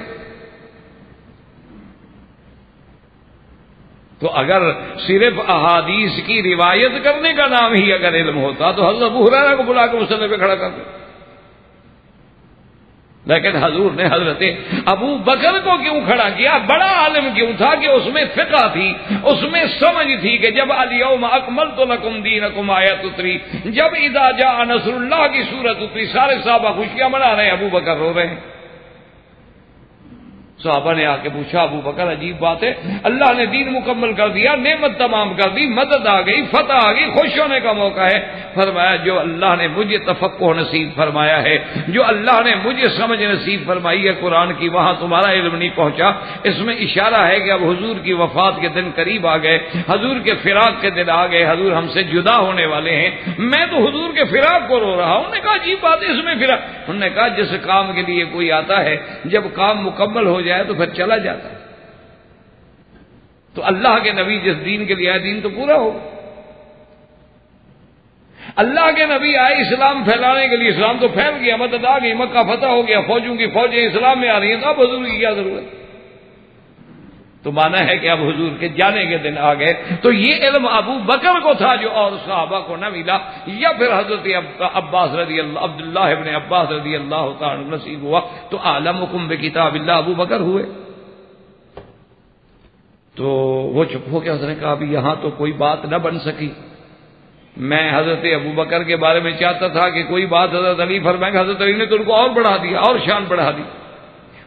S2: تو اگر صرف احادیث کی روایت کرنے کا نام ہی اگر علم ہوتا تو حضرت ابو ہریرہ کو بلا کے مصلی پہ کھڑا کرتے، لیکن حضور نے حضرت ابو بکر کو کیوں کھڑا کیا؟ بڑا عالم کیوں تھا کہ اس میں فقہ تھی، اس میں سمجھ تھی کہ جب الیوم اکملت لکم دینکم آیت اتری، جب اذا جاء نصر اللہ کی صورت اتری، سارے صحابہ خوشیاں منا رہے ہیں، ابو بکر رو رہے ہیں۔ صحابہ نے آ کے پوچھا ابو بکر عجیب بات ہے، اللہ نے دین مکمل کر دیا، نعمت تمام کر دی، مدد آ گئی، فتح آ گئی، خوش ہونے کا موقع ہے۔ فرمایا جو اللہ نے مجھے تفقہ نصیب فرمایا ہے، جو اللہ نے مجھے سمجھ نصیب فرمائی ہے قرآن کی، وہاں تمہارا علم نہیں پہنچا۔ اس میں اشارہ ہے کہ اب حضور کی وفات کے دن قریب آ گئے، حضور کے فراق کے دن آ گئے، حضور ہم سے جدا ہونے والے ہیں، میں تو حضور کے فراق کو رو رہا ہوں۔ انہوں نے کہا عجیب بات ہے، اس میں فراق؟ انہوں نے کہا جس کام کے لیے کوئی آتا ہے جب کام مکمل ہو جائے تو پھر چلا جاتا ہے، تو اللہ کے نبی جس دین کے لیے آئے دین تو پورا ہو۔ اللہ کے نبی آئے اسلام پھیلانے کے لیے، اسلام تو پھیل گیا، مدد آ گئی، مکہ فتح ہو گیا، فوجوں کی فوجیں اسلام میں آ رہی ہیں، تو اب حضور کی کیا ضرورت؟ تو مانا ہے کہ اب حضور کے جانے کے دن آ گئے. تو یہ علم ابو بکر کو تھا جو اور صحابہ کو نہ ملا, یا پھر حضرت عباس رضی اللہ عبداللہ ابن عباس رضی اللہ تعالی نصیب ہوا. تو عالمکم بکتاب اللہ ابو بکر ہوئے. تو وہ چپ ہو کے حضرت نے کہا ابھی یہاں تو کوئی بات نہ بن سکی. میں حضرت ابو بکر کے بارے میں چاہتا تھا کہ کوئی بات حضرت علی فرمائیں گے, حضرت علی نے تو ان کو اور بڑھا دیا, اور شان بڑھا دی.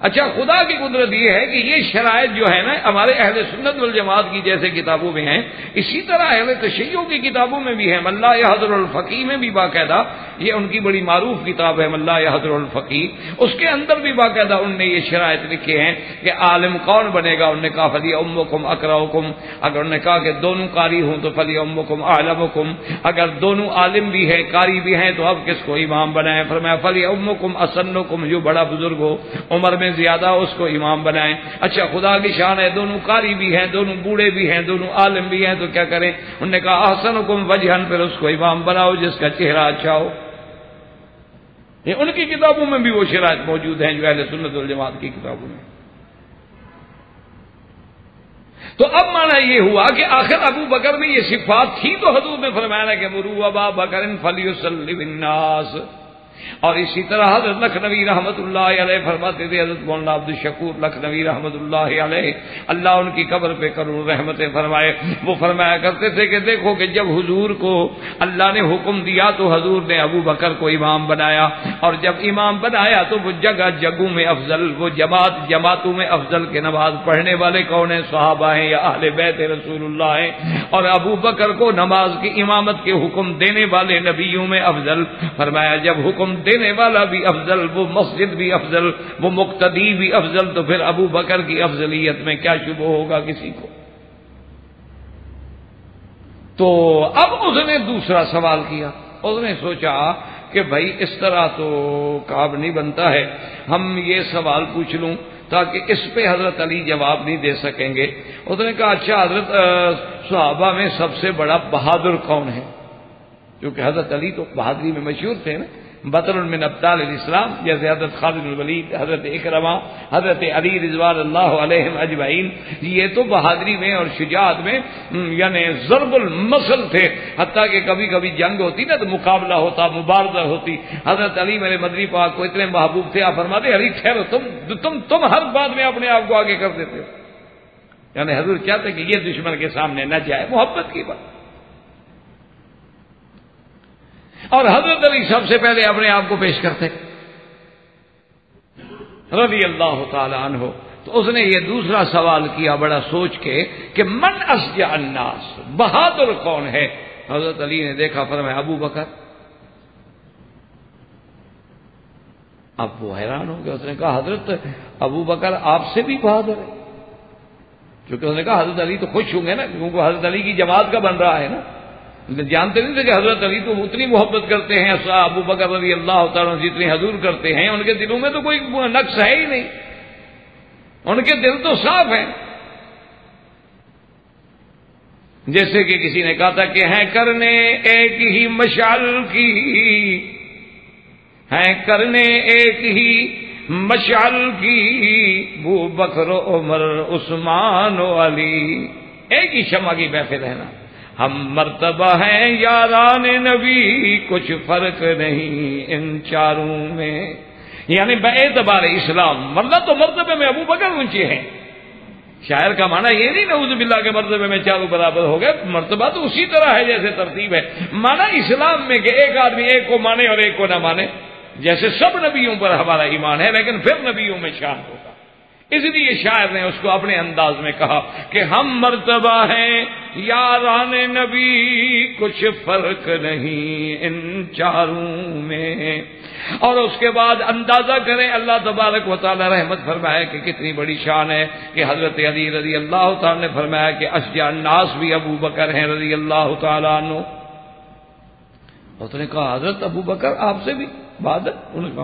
S2: اچھا, خدا کی قدرت یہ ہے کہ یہ شرائط جو ہے نا ہمارے اہل سنت والجماعت کی جیسے کتابوں میں ہیں, اسی طرح اہل تشیع کی کتابوں میں بھی ہے. ملا یحضر الفقیہ میں بھی باقاعدہ, یہ ان کی بڑی معروف کتاب ہے ملا یحضر الفقیہ, اس کے اندر بھی باقاعدہ ان نے یہ شرائط لکھے ہیں کہ عالم کون بنے گا. انہوں نے کہا فلی امکم اقرؤکم, اگر انہوں نے کہا کہ دونوں قاری ہوں تو فلی امکم اعلمکم, اگر دونوں عالم بھی ہیں قاری بھی ہیں تو اب کس کو امام بنائیں. فرمایا فلی امکم اسنکم, جو بڑا بزرگ ہو عمر میں زیادہ اس کو امام بنائیں. اچھا, خدا کی شان ہے دونوں قاری بھی ہیں, دونوں بوڑھے بھی ہیں, دونوں عالم بھی ہیں, تو کیا کریں. انہوں نے کہا احسنکم وجہن, پھر اس کو امام بناؤ جس کا چہرہ اچھا ہو. یہ ان کی کتابوں میں بھی وہ شرائط موجود ہیں جو اہل سنت والجماعت کی کتابوں میں. تو اب مانا یہ ہوا کہ آخر ابو بکر میں یہ صفات تھی تو حضور نے فرمایا کہ مروا ابا بکر فلیصلی بالناس. اور اسی طرح حضرت لکھنوی رحمۃ اللہ علیہ فرماتے تھے, حضرت مولانا عبد الشکور لکھنوی رحمۃ اللہ علیہ, اللہ ان کی قبر پہ کروں رحمتیں فرمائے, وہ فرمایا کرتے تھے کہ دیکھو کہ جب حضور کو اللہ نے حکم دیا تو حضور نے ابو بکر کو امام بنایا, اور جب امام بنایا تو وہ جگہ جگہوں میں افضل, وہ جماعتوں میں افضل کے نماز پڑھنے والے کون ہیں, صحابہ ہیں یا اہل بیت رسول اللہ ہیں, اور ابو بکر کو نماز کی امامت کے حکم دینے والے نبیوں میں افضل. فرمایا جب حکم دینے والا بھی افضل, وہ مسجد بھی افضل, وہ مقتدی بھی افضل, تو پھر ابو بکر کی افضلیت میں کیا شبہ ہوگا کسی کو. تو اب اس نے دوسرا سوال کیا, اس نے سوچا کہ بھائی اس طرح تو کام نہیں بنتا ہے, ہم یہ سوال پوچھ لوں تاکہ اس پہ حضرت علی جواب نہیں دے سکیں گے. اس نے کہا اچھا حضرت صحابہ میں سب سے بڑا بہادر کون ہے, کیونکہ حضرت علی تو بہادری میں مشہور تھے نا, بطر من ابطال الاسلام, جیسے حضرت خالد بن الولید, حضرت اکرمہ, حضرت علی رضوان اللہ علیہم اجمعین, یہ تو بہادری میں اور شجاعت میں یعنی ضرب المثل تھے. حتیٰ کہ کبھی کبھی جنگ ہوتی نا تو مقابلہ ہوتا, مبارزہ ہوتی. حضرت علی میرے مدنی پاک کو اتنے محبوب تھے, آپ فرماتے علی ٹھہرو, تم ہر بات میں اپنے آپ کو آگے کر دیتے ہو. یعنی حضور چاہتے کہ یہ دشمن کے سامنے نہ جائے, محبت کی بات. اور حضرت علی سب سے پہلے اپنے آپ کو پیش کرتے رضی اللہ تعالی عنہ. تو اس نے یہ دوسرا سوال کیا بڑا سوچ کے کہ من اشجع الناس, بہادر کون ہے. حضرت علی نے دیکھا, فرمایا ابو بکر. اب وہ حیران ہو گیا, اس نے کہا حضرت ابو بکر آپ سے بھی بہادر ہے. کیونکہ اس نے کہا حضرت علی تو خوش ہوں گے نا, کیونکہ حضرت علی کی جماعت کا بن رہا ہے نا. جانتے نہیں تھے کہ حضرت علی تو اتنی محبت کرتے ہیں ابو بکر رضی اللہ تعالیٰ جتنی حضور کرتے ہیں, ان کے دلوں میں تو کوئی نقص ہے ہی نہیں, ان کے دل تو صاف ہیں. جیسے کہ کسی نے کہا تھا کہ ہیں کرنے ایک ہی مشعل کی, ہیں کرنے ایک ہی مشعل کی, ابو بکر عمر عثمان و علی, ایک ہی شمع کی محفل ہے نا. ہم مرتبہ ہیں یاران نبی, کچھ فرق نہیں ان چاروں میں. یعنی باعتبار اسلام ورنہ تو مرتبے میں ابو بکر اونچے ہیں. شاعر کا معنی یہ نہیں نعوذ باللہ کے مرتبے میں چاروں برابر ہو گئے, مرتبہ تو اسی طرح ہے جیسے ترتیب ہے. معنی اسلام میں کہ ایک آدمی ایک کو مانے اور ایک کو نہ مانے, جیسے سب نبیوں پر ہمارا ایمان ہے لیکن پھر نبیوں میں شان ہوگا. اس لیے شاعر نے اس کو اپنے انداز میں کہا کہ ہم مرتبہ ہیں یاران نبی, کچھ فرق نہیں ان چاروں میں. اور اس کے بعد اندازہ کریں اللہ تبارک و تعالی رحمت فرمائے کہ کتنی بڑی شان ہے کہ حضرت علی رضی اللہ تعالی نے فرمایا کہ اشجع الناس بھی ابو بکر ہیں رضی اللہ تعالیٰ عنہ. اس نے کہا حضرت ابو بکر آپ سے بھی بہادر. انہوں نے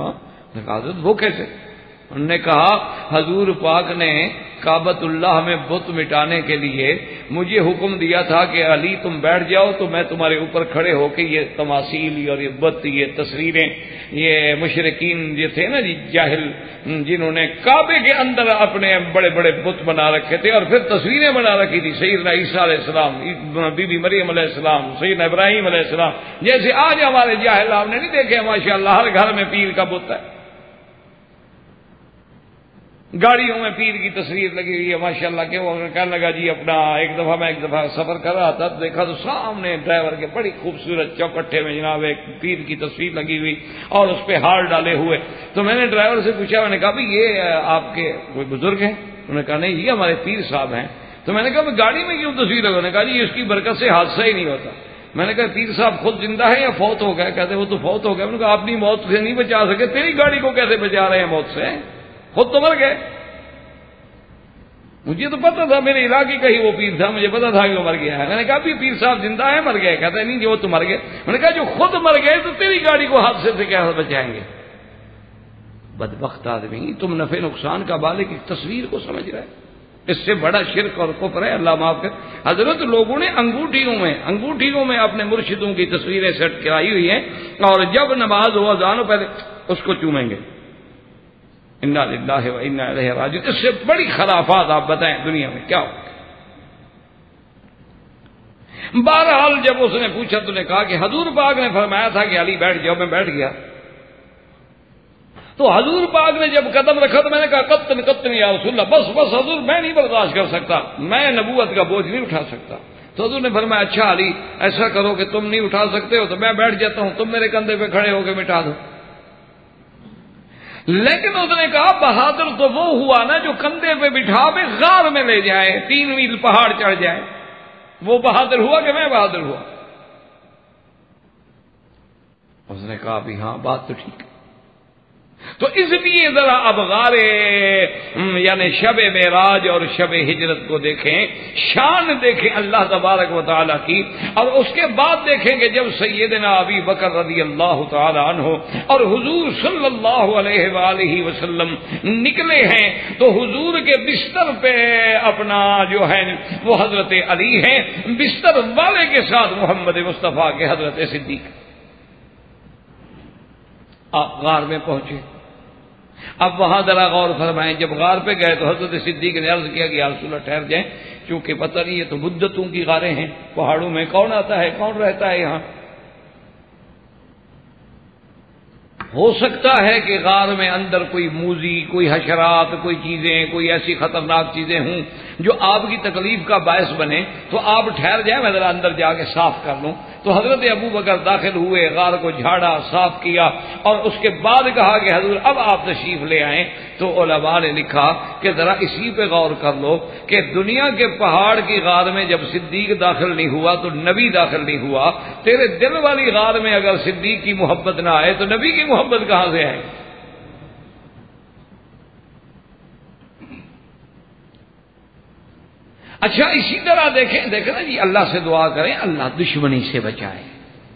S2: کہا حضرت وہ کیسے. انہوں نے کہا حضور پاک نے کعبۃ اللہ میں بت مٹانے کے لیے مجھے حکم دیا تھا کہ علی تم بیٹھ جاؤ تو میں تمہارے اوپر کھڑے ہو کے یہ تماثیل اور یہ بت، یہ تصویریں، یہ مشرکین یہ تھے نا جی جاہل، جنہوں نے کعبے کے اندر اپنے بڑے بڑے بت بنا رکھے تھے اور پھر تصویریں بنا رکھی تھی، سیدنا عیسیٰ علیہ السلام، بی بی مریم علیہ السلام، سیدنا ابراہیم علیہ السلام، جیسے آج ہمارے جاہل آپ نے نہیں دیکھے ماشاءاللہ ہر گھر میں پیر کا بت ہے، گاڑیوں میں پیر کی تصویر لگی ہوئی ہے ماشاءاللہ کہ وہ کہنے لگا جی اپنا ایک دفعہ سفر کر رہا تھا، دیکھا تو سامنے ڈرائیور کے بڑی خوبصورت چوکٹے میں جناب ایک پیر کی تصویر لگی ہوئی اور اس پہ ہار ڈالے ہوئے، تو میں نے ڈرائیور سے پوچھا، میں نے کہا بھائی یہ آپ کے کوئی بزرگ ہیں؟ انہوں نے کہا نہیں یہ ہمارے پیر صاحب ہیں۔ تو میں نے کہا گاڑی میں کیوں تصویر لگا؟ انہوں نے کہا جی اس کی برکت سے حادثہ ہی نہیں ہوتا۔ میں نے کہا پیر صاحب خود زندہ ہے یا فوت ہو گئے؟ کہتے وہ تو فوت ہو گئے۔ میں نے کہا اپنی موت سے نہیں بچا سکے، تیری گاڑی کو کیسے بچا رہے ہیں موت سے؟ خود تو مر گئے۔ مجھے تو پتا تھا، میرے علاقے کا ہی وہ پیر تھا، مجھے پتا تھا کہ وہ مر گیا ہے۔ میں نے کہا بھی پیر صاحب زندہ ہے مر گئے؟ کہتے نہیں جی وہ تو مر گئے۔ میں نے کہا جو خود مر گئے تو تیری گاڑی کو حادثے سے کیسے بچائیں گے؟ بدبخت آدمی، تم نفع نقصان کا بالغ کی تصویر کو سمجھ رہے، اس سے بڑا شرک اور کفر ہے، اللہ معاف کرے۔ حضرت لوگوں نے انگوٹھیوں میں اپنے مرشدوں کی تصویریں سیٹ کرائی ہوئی ہیں، اور جب نماز ہو اذان ہو پہلے اس کو چومیں گے۔ انا للہ و انا الیہ راجعون۔ اس سے بڑی خرافات آپ بتائیں دنیا میں کیا ہو؟ بہرحال جب اس نے پوچھا تو نے کہا کہ حضور پاک نے فرمایا تھا کہ علی بیٹھ جاؤ، میں بیٹھ گیا۔ تو حضور پاک نے جب قدم رکھا تو میں نے کہا قطن یا رسول اللہ، بس حضور میں نہیں برداشت کر سکتا، میں نبوت کا بوجھ نہیں اٹھا سکتا۔ تو حضور نے فرمایا اچھا علی ایسا کرو کہ تم نہیں اٹھا سکتے ہو تو میں بیٹھ جاتا ہوں، تم میرے کندھے پہ کھڑے ہو کے مٹا دو۔ لیکن اس نے کہا بہادر تو وہ ہوا نا جو کندھے پہ بٹھا کے غار میں لے جائے، 3 میل پہاڑ چڑھ جائے، وہ بہادر ہوا کہ میں بہادر ہوا؟ اس نے کہا بھی ہاں بات تو ٹھیک ہے۔ تو اس لیے ذرا اب غارے یعنی شب معراج اور شب ہجرت کو دیکھیں، شان دیکھیں اللہ تبارک و تعالی کی، اور اس کے بعد دیکھیں کہ جب سیدنا ابی بکر رضی اللہ تعالی عنہ اور حضور صلی اللہ علیہ وآلہ وسلم نکلے ہیں تو حضور کے بستر پہ اپنا جو ہے وہ حضرت علی ہیں، بستر والے کے ساتھ محمد مصطفیٰ کے حضرت صدیق۔ آپ غار میں پہنچے، اب وہاں ذرا غور فرمائیں، جب غار پہ گئے تو حضرت صدیق نے عرض کیا کہ یا رسول اللہ ٹھہر جائیں، چونکہ پتہ نہیں یہ تو مدتوں کی غاریں ہیں، پہاڑوں میں کون آتا ہے کون رہتا ہے یہاں، ہو سکتا ہے کہ غار میں اندر کوئی موذی، کوئی حشرات، کوئی چیزیں، کوئی ایسی خطرناک چیزیں ہوں جو آپ کی تکلیف کا باعث بنے، تو آپ ٹھہر جائیں میں ذرا اندر جا کے صاف کر لوں۔ تو حضرت ابو بکر داخل ہوئے، غار کو جھاڑا، صاف کیا، اور اس کے بعد کہا کہ حضور اب آپ تشریف لے آئیں۔ تو علماء نے لکھا کہ ذرا اسی پہ غور کر لو کہ دنیا کے پہاڑ کی غار میں جب صدیق داخل نہیں ہوا تو نبی داخل نہیں ہوا، تیرے دل والی غار میں اگر صدیق کی محبت نہ آئے تو نبی کی محبت کہاں سے آئے؟ اچھا اسی طرح دیکھیں نا جی، اللہ سے دعا کریں اللہ دشمنی سے بچائے،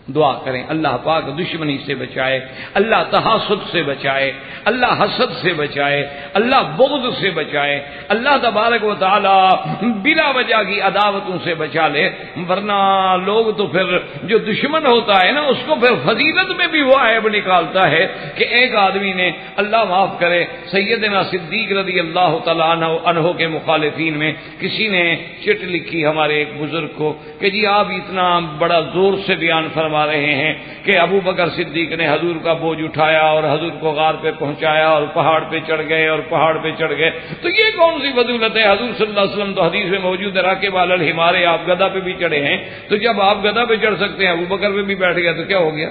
S2: دعا کریں اللہ پاک دشمنی سے بچائے، اللہ تحاسد سے بچائے، اللہ حسد سے بچائے، اللہ بغض سے بچائے، اللہ تبارک و تعالی بلا وجہ کی عداوتوں سے بچا لے، ورنہ لوگ تو پھر جو دشمن ہوتا ہے نا اس کو پھر فضیلت میں بھی وہ عیب نکالتا ہے کہ ایک آدمی نے اللہ معاف کرے سیدنا صدیق رضی اللہ تعالیٰ عنہ کے مخالفین میں کسی نے چٹ لکھی ہمارے ایک بزرگ کو کہ جی آپ اتنا بڑا زور سے بیان فرما رہے ہیں کہ ابو بکر صدیق نے حضور کا بوجھ اٹھایا اور حضور کو غار پہ پہنچایا اور پہاڑ پہ چڑھ گئے اور پہاڑ پہ چڑھ گئے، تو یہ کون سی فضیلت ہے؟ حضور صلی اللہ علیہ وسلم تو حدیث میں موجود ہے راکب علی الحمار، آپ گدھا پہ بھی چڑھے ہیں، تو جب آپ گدھا پہ چڑھ سکتے ہیں ابو بکر پہ بھی بیٹھ گیا تو کیا ہو گیا؟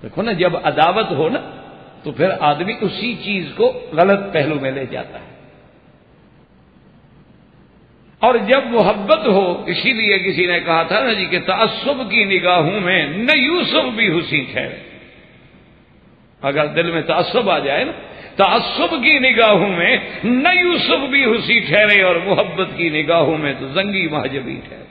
S2: دیکھو نا جب عداوت ہو نا تو پھر آدمی اسی چیز کو غلط پہلو میں لے جاتا ہے، اور جب محبت ہو، اسی لیے کسی نے کہا تھا نا جی کہ تعصب کی نگاہوں میں نہ یوسف بھی حسین ٹھہرے۔ اگر دل میں تعصب آ جائے نا، تعصب کی نگاہوں میں نہ یوسف بھی حسین ٹھہرے، اور محبت کی نگاہوں میں تو زنگی مہجبی ٹھہرے۔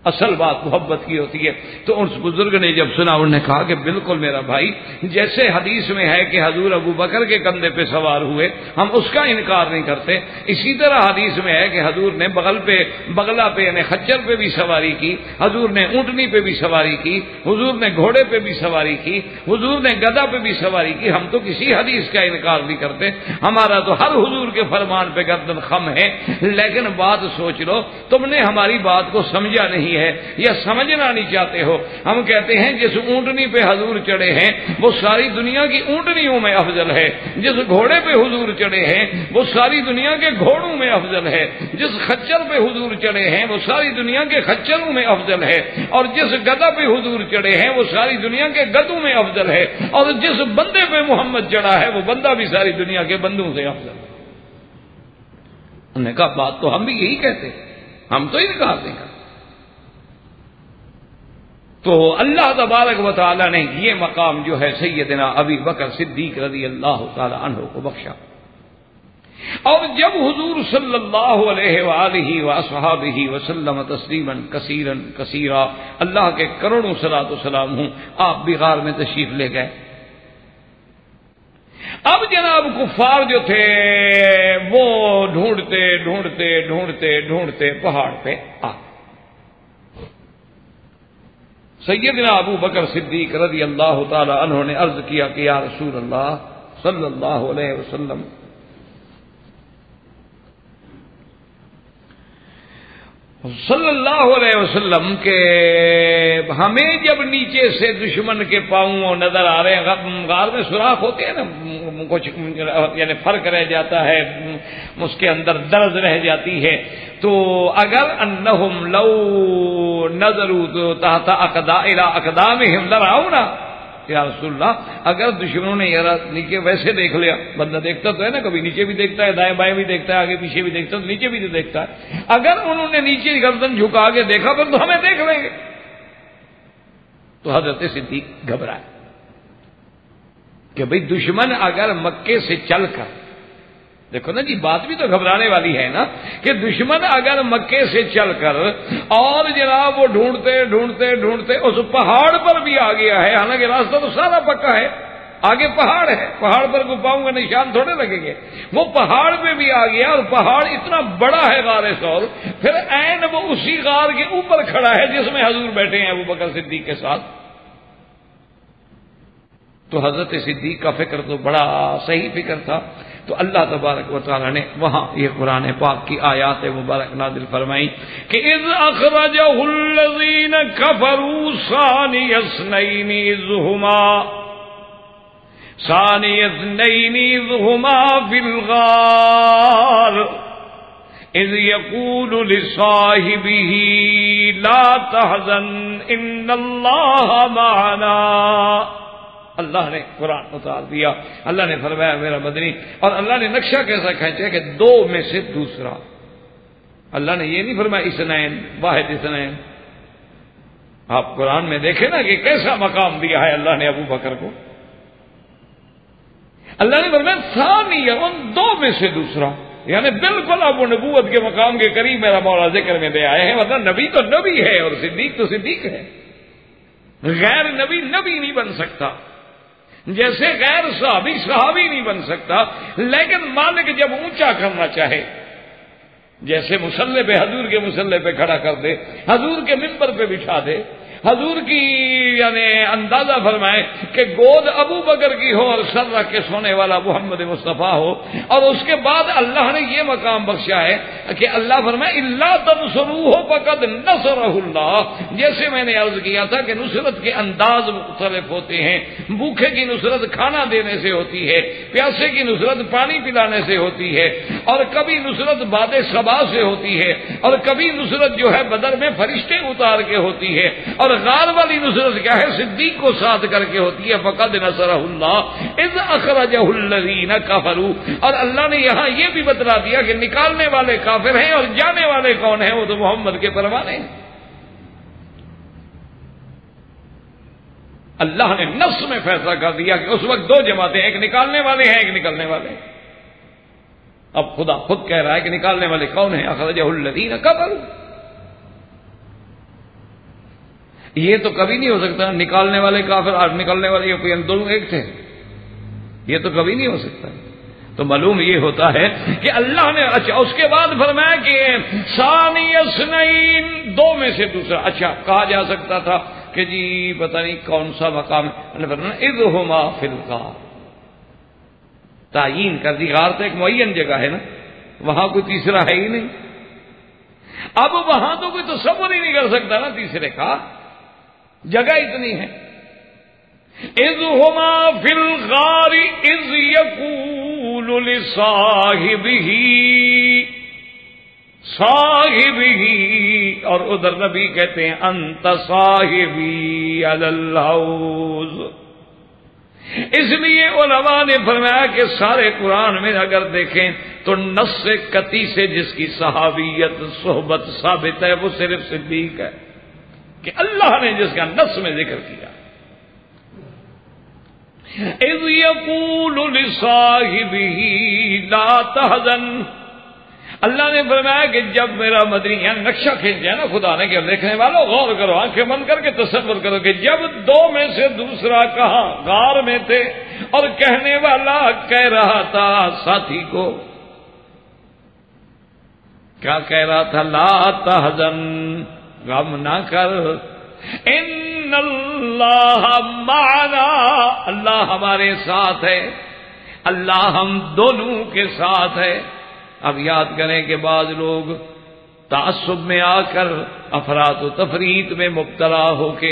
S2: اصل بات محبت کی ہوتی ہے۔ تو اس بزرگ نے جب سنا انہوں نے کہا کہ بالکل میرا بھائی، جیسے حدیث میں ہے کہ حضور ابو بکر کے کندھے پہ سوار ہوئے، ہم اس کا انکار نہیں کرتے، اسی طرح حدیث میں ہے کہ حضور نے بغلہ پہ یعنی خچر پہ بھی سواری کی، حضور نے اونٹنی پہ بھی سواری کی، حضور نے گھوڑے پہ بھی سواری کی، حضور نے گدھا پہ بھی سواری کی۔ ہم تو کسی حدیث کا انکار نہیں کرتے، ہمارا تو ہر حضور کے فرمان پہ گردن خم ہے۔ لیکن بات سوچ لو، تم نے ہماری بات کو سمجھا نہیں ہے یا سمجھنا نہیں چاہتے ہو۔ ہم کہتے ہیں جس اونٹنی پہ حضور چڑھے ہیں وہ ساری دنیا کی اونٹنیوں میں افضل ہے، جس گھوڑے پہ حضور چڑھے ہیں وہ ساری دنیا کے گھوڑوں میں افضل ہے، جس خچر پہ حضور چڑھے ہیں وہ ساری دنیا کے خچروں میں افضل ہے، اور جس گدھا پہ حضور چڑھے ہیں وہ ساری دنیا کے گدھوں میں افضل ہے، اور جس بندے پہ محمد چڑھا ہے وہ بندہ بھی ساری دنیا کے بندوں سے افضل ہے۔ انہوں نے کہا بات تو ہم بھی یہی کہتے ہیں، ہم تو انکار نہیں کرتے۔ تو اللہ تبارک و تعالی نے یہ مقام جو ہے سیدنا ابی بکر صدیق رضی اللہ تعالی عنہ کو بخشا۔ اور جب حضور صلی اللہ علیہ وآلہ وصحابہ وسلم تسلیما کثیرا کثیرا، اللہ کے کروڑوں صلاۃ و سلام ہوں، آپ بھی غار میں تشریف لے گئے۔ اب جناب کفار جو تھے وہ ڈھونڈتے ڈھونڈتے ڈھونڈتے ڈھونڈتے پہاڑ پہ آ سیدنا ابو بکر صدیق رضی اللہ تعالی عنہ نے عرض کیا کہ یا رسول اللہ صلی اللہ علیہ وسلم، کہ ہمیں جب نیچے سے دشمن کے پاؤں نظر آ رہے ہیں، غار میں سوراخ ہوتے ہیں نا، کچھ یعنی فرق رہ جاتا ہے، اس کے اندر درز رہ جاتی ہے، تو اگر انہم لو نظروا تحت اقدامہم لرعونا، یا رسول اللہ اگر دشمنوں نے نیچے ویسے دیکھ لیا، بندہ دیکھتا تو ہے نا، کبھی نیچے بھی دیکھتا ہے، دائیں بائیں بھی دیکھتا ہے، آگے پیچھے بھی دیکھتا ہے، تو نیچے بھی تو دیکھتا ہے، اگر انہوں نے نیچے گردن جھکا کے دیکھا پھر تو ہمیں دیکھ لیں گے۔ تو حضرت صدیق گھبرائے کہ بھئی دشمن اگر مکے سے چل کر، دیکھو نا جی بات بھی تو گھبرانے والی ہے نا، کہ دشمن اگر مکے سے چل کر اور جناب وہ ڈھونڈتے ڈھونڈتے ڈھونڈتے اس پہاڑ پر بھی آ گیا ہے، حالانکہ راستہ تو سارا پکا ہے، آگے پہاڑ ہے، پہاڑ پر کوئی پاؤں کا نشان تھوڑے لگیں گے، وہ پہاڑ پہ بھی آ گیا اور پہاڑ اتنا بڑا ہے غار ثور، پھر عین وہ اسی غار کے اوپر کھڑا ہے جس میں حضور بیٹھے ہیں ابو بکر صدیق کے ساتھ۔ تو حضرت صدیق کا فکر تو بڑا صحیح فکر تھا، تو اللہ تبارک و تعالی نے وہاں یہ قرآن پاک کی آیات مبارک نازل فرمائی کہ اذ اخرجہ الذین کفروا ثانی اثنین اذ ہما فی الغار اذ یقول لصاحبہ لا تحزن ان اللہ معنا۔ اللہ نے قرآن اتار دیا، اللہ نے فرمایا میرا مدنی، اور اللہ نے نقشہ کیسا کھینچا کہ دو میں سے دوسرا، اللہ نے یہ نہیں فرمایا اثنین واحد اثنین۔ آپ قرآن میں دیکھیں نا کہ کیسا مقام دیا ہے اللہ نے ابو بکر کو، اللہ نے فرمایا ثانی، ان دو میں سے دوسرا، یعنی بالکل اب وہ نبوت کے مقام کے قریب میرا مولا ذکر میں دے آئے ہیں، ورنہ نبی تو نبی ہے اور صدیق تو صدیق ہے، غیر نبی نبی نہیں بن سکتا، جیسے غیر صحابی صحابی نہیں بن سکتا، لیکن مالک جب اونچا کرنا چاہے، جیسے مصلی پہ حضور کے مصلی پہ کھڑا کر دے، حضور کے منبر پہ بٹھا دے، حضور کی یعنی اندازہ فرمائے کہ گود ابو بکر کی ہو اور سر رکھ کے سونے والا محمد مصطفیٰ ہو، اور اس کے بعد اللہ نے یہ مقام بخشا ہے کہ اللہ فرمائے الا تنصروہ فقد نصرہ اللہ۔ جیسے میں نے عرض کیا تھا کہ نصرت کے انداز مختلف ہوتے ہیں، بھوکے کی نصرت کھانا دینے سے ہوتی ہے، پیاسے کی نصرت پانی پلانے سے ہوتی ہے، اور کبھی نصرت باد صبا سے ہوتی ہے، اور کبھی نصرت جو ہے بدر میں فرشتے اتار کے ہوتی ہے، اور غار والی نصرت کیا ہے، صدیق کو ساتھ کر کے ہوتی ہے، فقد نصرہ اللہ اذ اخرجہ الذین کفروا۔ اور اللہ نے یہاں یہ بھی بتلا دیا کہ نکالنے والے کافر ہیں اور جانے والے کون ہیں، وہ تو محمد کے پروانے ہیں۔ اللہ نے نص میں فیصلہ کر دیا کہ اس وقت دو جماعتیں، ایک نکالنے والے ہیں ایک نکلنے والے ہیں۔ اب خدا خود کہہ رہا ہے کہ نکالنے والے کون ہیں، اخرجہ الذین کفروا۔ یہ تو کبھی نہیں ہو سکتا. نکالنے والے کافر اور نکالنے والے یورپین دونوں ایک تھے. یہ تو کبھی نہیں ہو سکتا. تو معلوم یہ ہوتا ہے کہ اللہ نے اچھا اس کے بعد فرمایا کہ ثانی اثنین دو میں سے دوسرا. اچھا کہا جا سکتا تھا کہ جی پتہ نہیں کون سا مقام ہے. اذ ہما فی الغار تعین کر دی. غار تو ایک معین جگہ ہے نا, وہاں کوئی تیسرا ہے ہی نہیں. اب وہاں تو کوئی تصور ہی نہیں کر سکتا نا تیسرے کا, جگہ اتنی ہے. اذ ہما فی الغار اذ یقول لصاحبہ اور ادھر نبی کہتے ہیں انت صاحبی علی الحوض. اس لیے علماء نے فرمایا کہ سارے قرآن میں اگر دیکھیں تو نص قطعی سے جس کی صحابیت صحبت ثابت ہے وہ صرف صدیق ہے, کہ اللہ نے جس کا نص میں ذکر کیا. اذ یقول لصاحبہ لا تحزن, اللہ نے فرمایا کہ جب میرا مدنی یعنی نقشہ کھینچ جائے نا خدا نے کہ دیکھنے والوں غور کرو, آنکھیں بند کر کے تصور کرو کہ جب دو میں سے دوسرا کہاں غار میں تھے اور کہنے والا کہہ رہا تھا ساتھی کو, کیا کہہ رہا تھا؟ لا تحزن, غم نہ کر, ان اللہ معنا, اللہ ہمارے ساتھ ہے, اللہ ہم دونوں کے ساتھ ہے. اب یاد کریں کہ بعض لوگ تعصب میں آ کر افراط و تفریط میں مبتلا ہو کے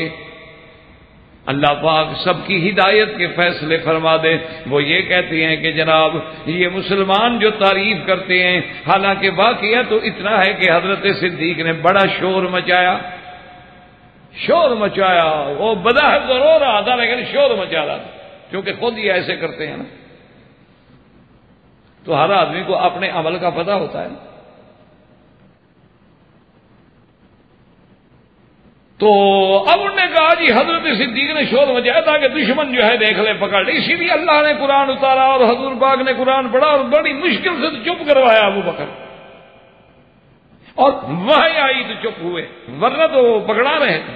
S2: اللہ پاک سب کی ہدایت کے فیصلے فرما دے. وہ یہ کہتے ہیں کہ جناب یہ مسلمان جو تعریف کرتے ہیں, حالانکہ واقعہ تو اتنا ہے کہ حضرت صدیق نے بڑا شور مچایا, وہ بظاہر تو رو رہا تھا لیکن شور مچا رہا تھا, کیونکہ خود ہی ایسے کرتے ہیں نا. تو ہر آدمی کو اپنے عمل کا پتہ ہوتا ہے. تو اب انہوں نے کہا جی حضرت صدیق نے شور مچایا تھا کہ دشمن جو ہے دیکھ لے پکڑ لے, اسی لیے اللہ نے قرآن اتارا اور حضور پاک نے قرآن پڑھا اور بڑی مشکل سے چپ کروایا ابو بکر, اور وحی آئی تو چپ ہوئے, ورنہ تو وہ پکڑا رہے تھے.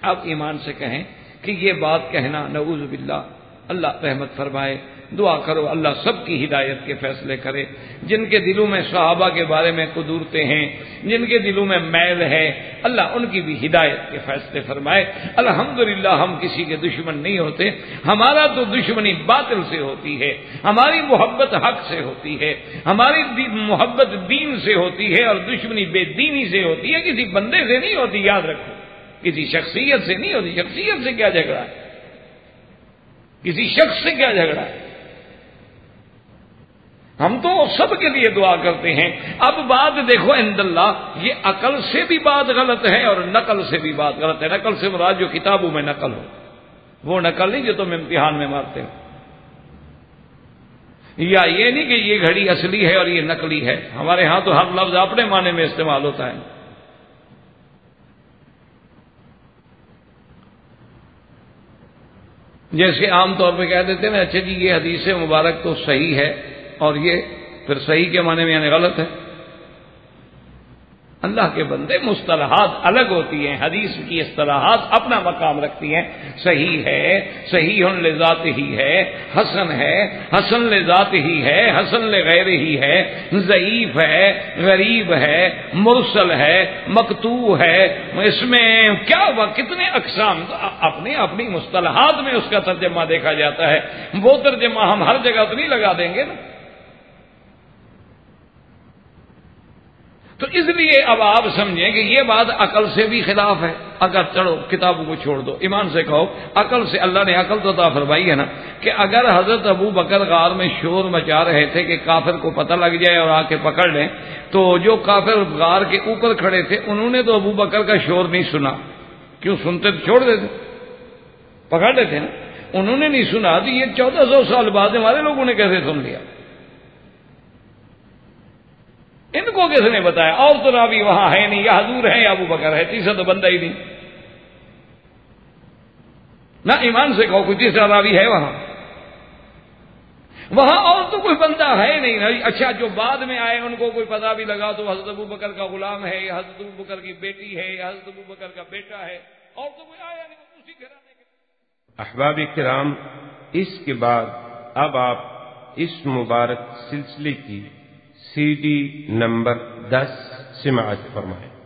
S2: اب ایمان سے کہیں کہ یہ بات کہنا نعوذ باللہ, اللہ رحمت فرمائے, دعا کرو اللہ سب کی ہدایت کے فیصلے کرے. جن کے دلوں میں صحابہ کے بارے میں قدورتیں ہیں, جن کے دلوں میں میل ہے, اللہ ان کی بھی ہدایت کے فیصلے فرمائے. الحمدللہ ہم کسی کے دشمن نہیں ہوتے, ہمارا تو دشمنی باطل سے ہوتی ہے, ہماری محبت حق سے ہوتی ہے, ہماری محبت دین سے ہوتی ہے, اور دشمنی بے دینی سے ہوتی ہے, کسی بندے سے نہیں ہوتی. یاد رکھو, کسی شخصیت سے نہیں ہوتی. شخصیت سے کیا جھگڑا ہے, کسی شخص سے کیا جھگڑا ہے. ہم تو سب کے لیے دعا کرتے ہیں. اب بات دیکھو عند اللہ, یہ عقل سے بھی بات غلط ہے اور نقل سے بھی بات غلط ہے. نقل سے مراد جو کتابوں میں نقل ہو, وہ نقل نہیں جو تم امتحان میں مارتے ہو. یا یہ نہیں کہ یہ گھڑی اصلی ہے اور یہ نقلی ہے. ہمارے ہاں تو ہر لفظ اپنے معنی میں استعمال ہوتا ہے. جیسے عام طور پہ کہہ دیتے ہیں اچھا جی یہ حدیث مبارک تو صحیح ہے اور یہ پھر صحیح کے معنی میں یعنی غلط ہے. اللہ کے بندے مصطلحات الگ ہوتی ہیں, حدیث کی اصطلاحات اپنا مقام رکھتی ہیں. صحیح ہے, صحیح لذات ہی ہے, حسن ہے, حسن لذات ہی ہے, حسن لغیر ہی ہے, ضعیف ہے, غریب ہے, مرسل ہے, مقطوع ہے. اس میں کیا ہوا, کتنے اقسام, اپنی اپنی مصطلحات میں اس کا ترجمہ دیکھا جاتا ہے. وہ ترجمہ ہم ہر جگہ تو نہیں لگا دیں گے نا. تو اس لیے اب آپ سمجھیں کہ یہ بات عقل سے بھی خلاف ہے. اگر چلو کتابوں کو چھوڑ دو, ایمان سے کہو عقل سے, اللہ نے عقل تو عطا فرمائی ہے نا, کہ اگر حضرت ابو بکر غار میں شور مچا رہے تھے کہ کافر کو پتہ لگ جائے اور آ کے پکڑ لیں, تو جو کافر غار کے اوپر کھڑے تھے انہوں نے تو ابو بکر کا شور نہیں سنا. کیوں سنتے تو چھوڑ دیتے, پکڑ لیتے نا. انہوں نے نہیں سنا تو یہ 1400 سال بعد ہمارے لوگوں نے کیسے سن لیا, ان کو کس نے بتایا؟ اور تو راوی وہاں ہے نہیں, یا حضور ہے یا ابو بکر ہے, تیسرا تو بندہ ہی نہیں نہ. ایمان سے کہو کوئی تیسرا راوی ہے وہاں اور تو کوئی بندہ ہے نہیں نا. اچھا جو بعد میں آئے ان کو کوئی پتہ بھی لگا تو حضرت ابو بکر کا غلام ہے, یا حضرت ابو بکر کی بیٹی ہے, یا حضرت ابو بکر کا بیٹا ہے, اور تو کوئی آیا نہیں، اسی گھرانے کے۔
S1: احباب کرام، اس کے بعد اب آپ اس مبارک سلسلے کی CD نمبر 10 سماعت فرمائیں۔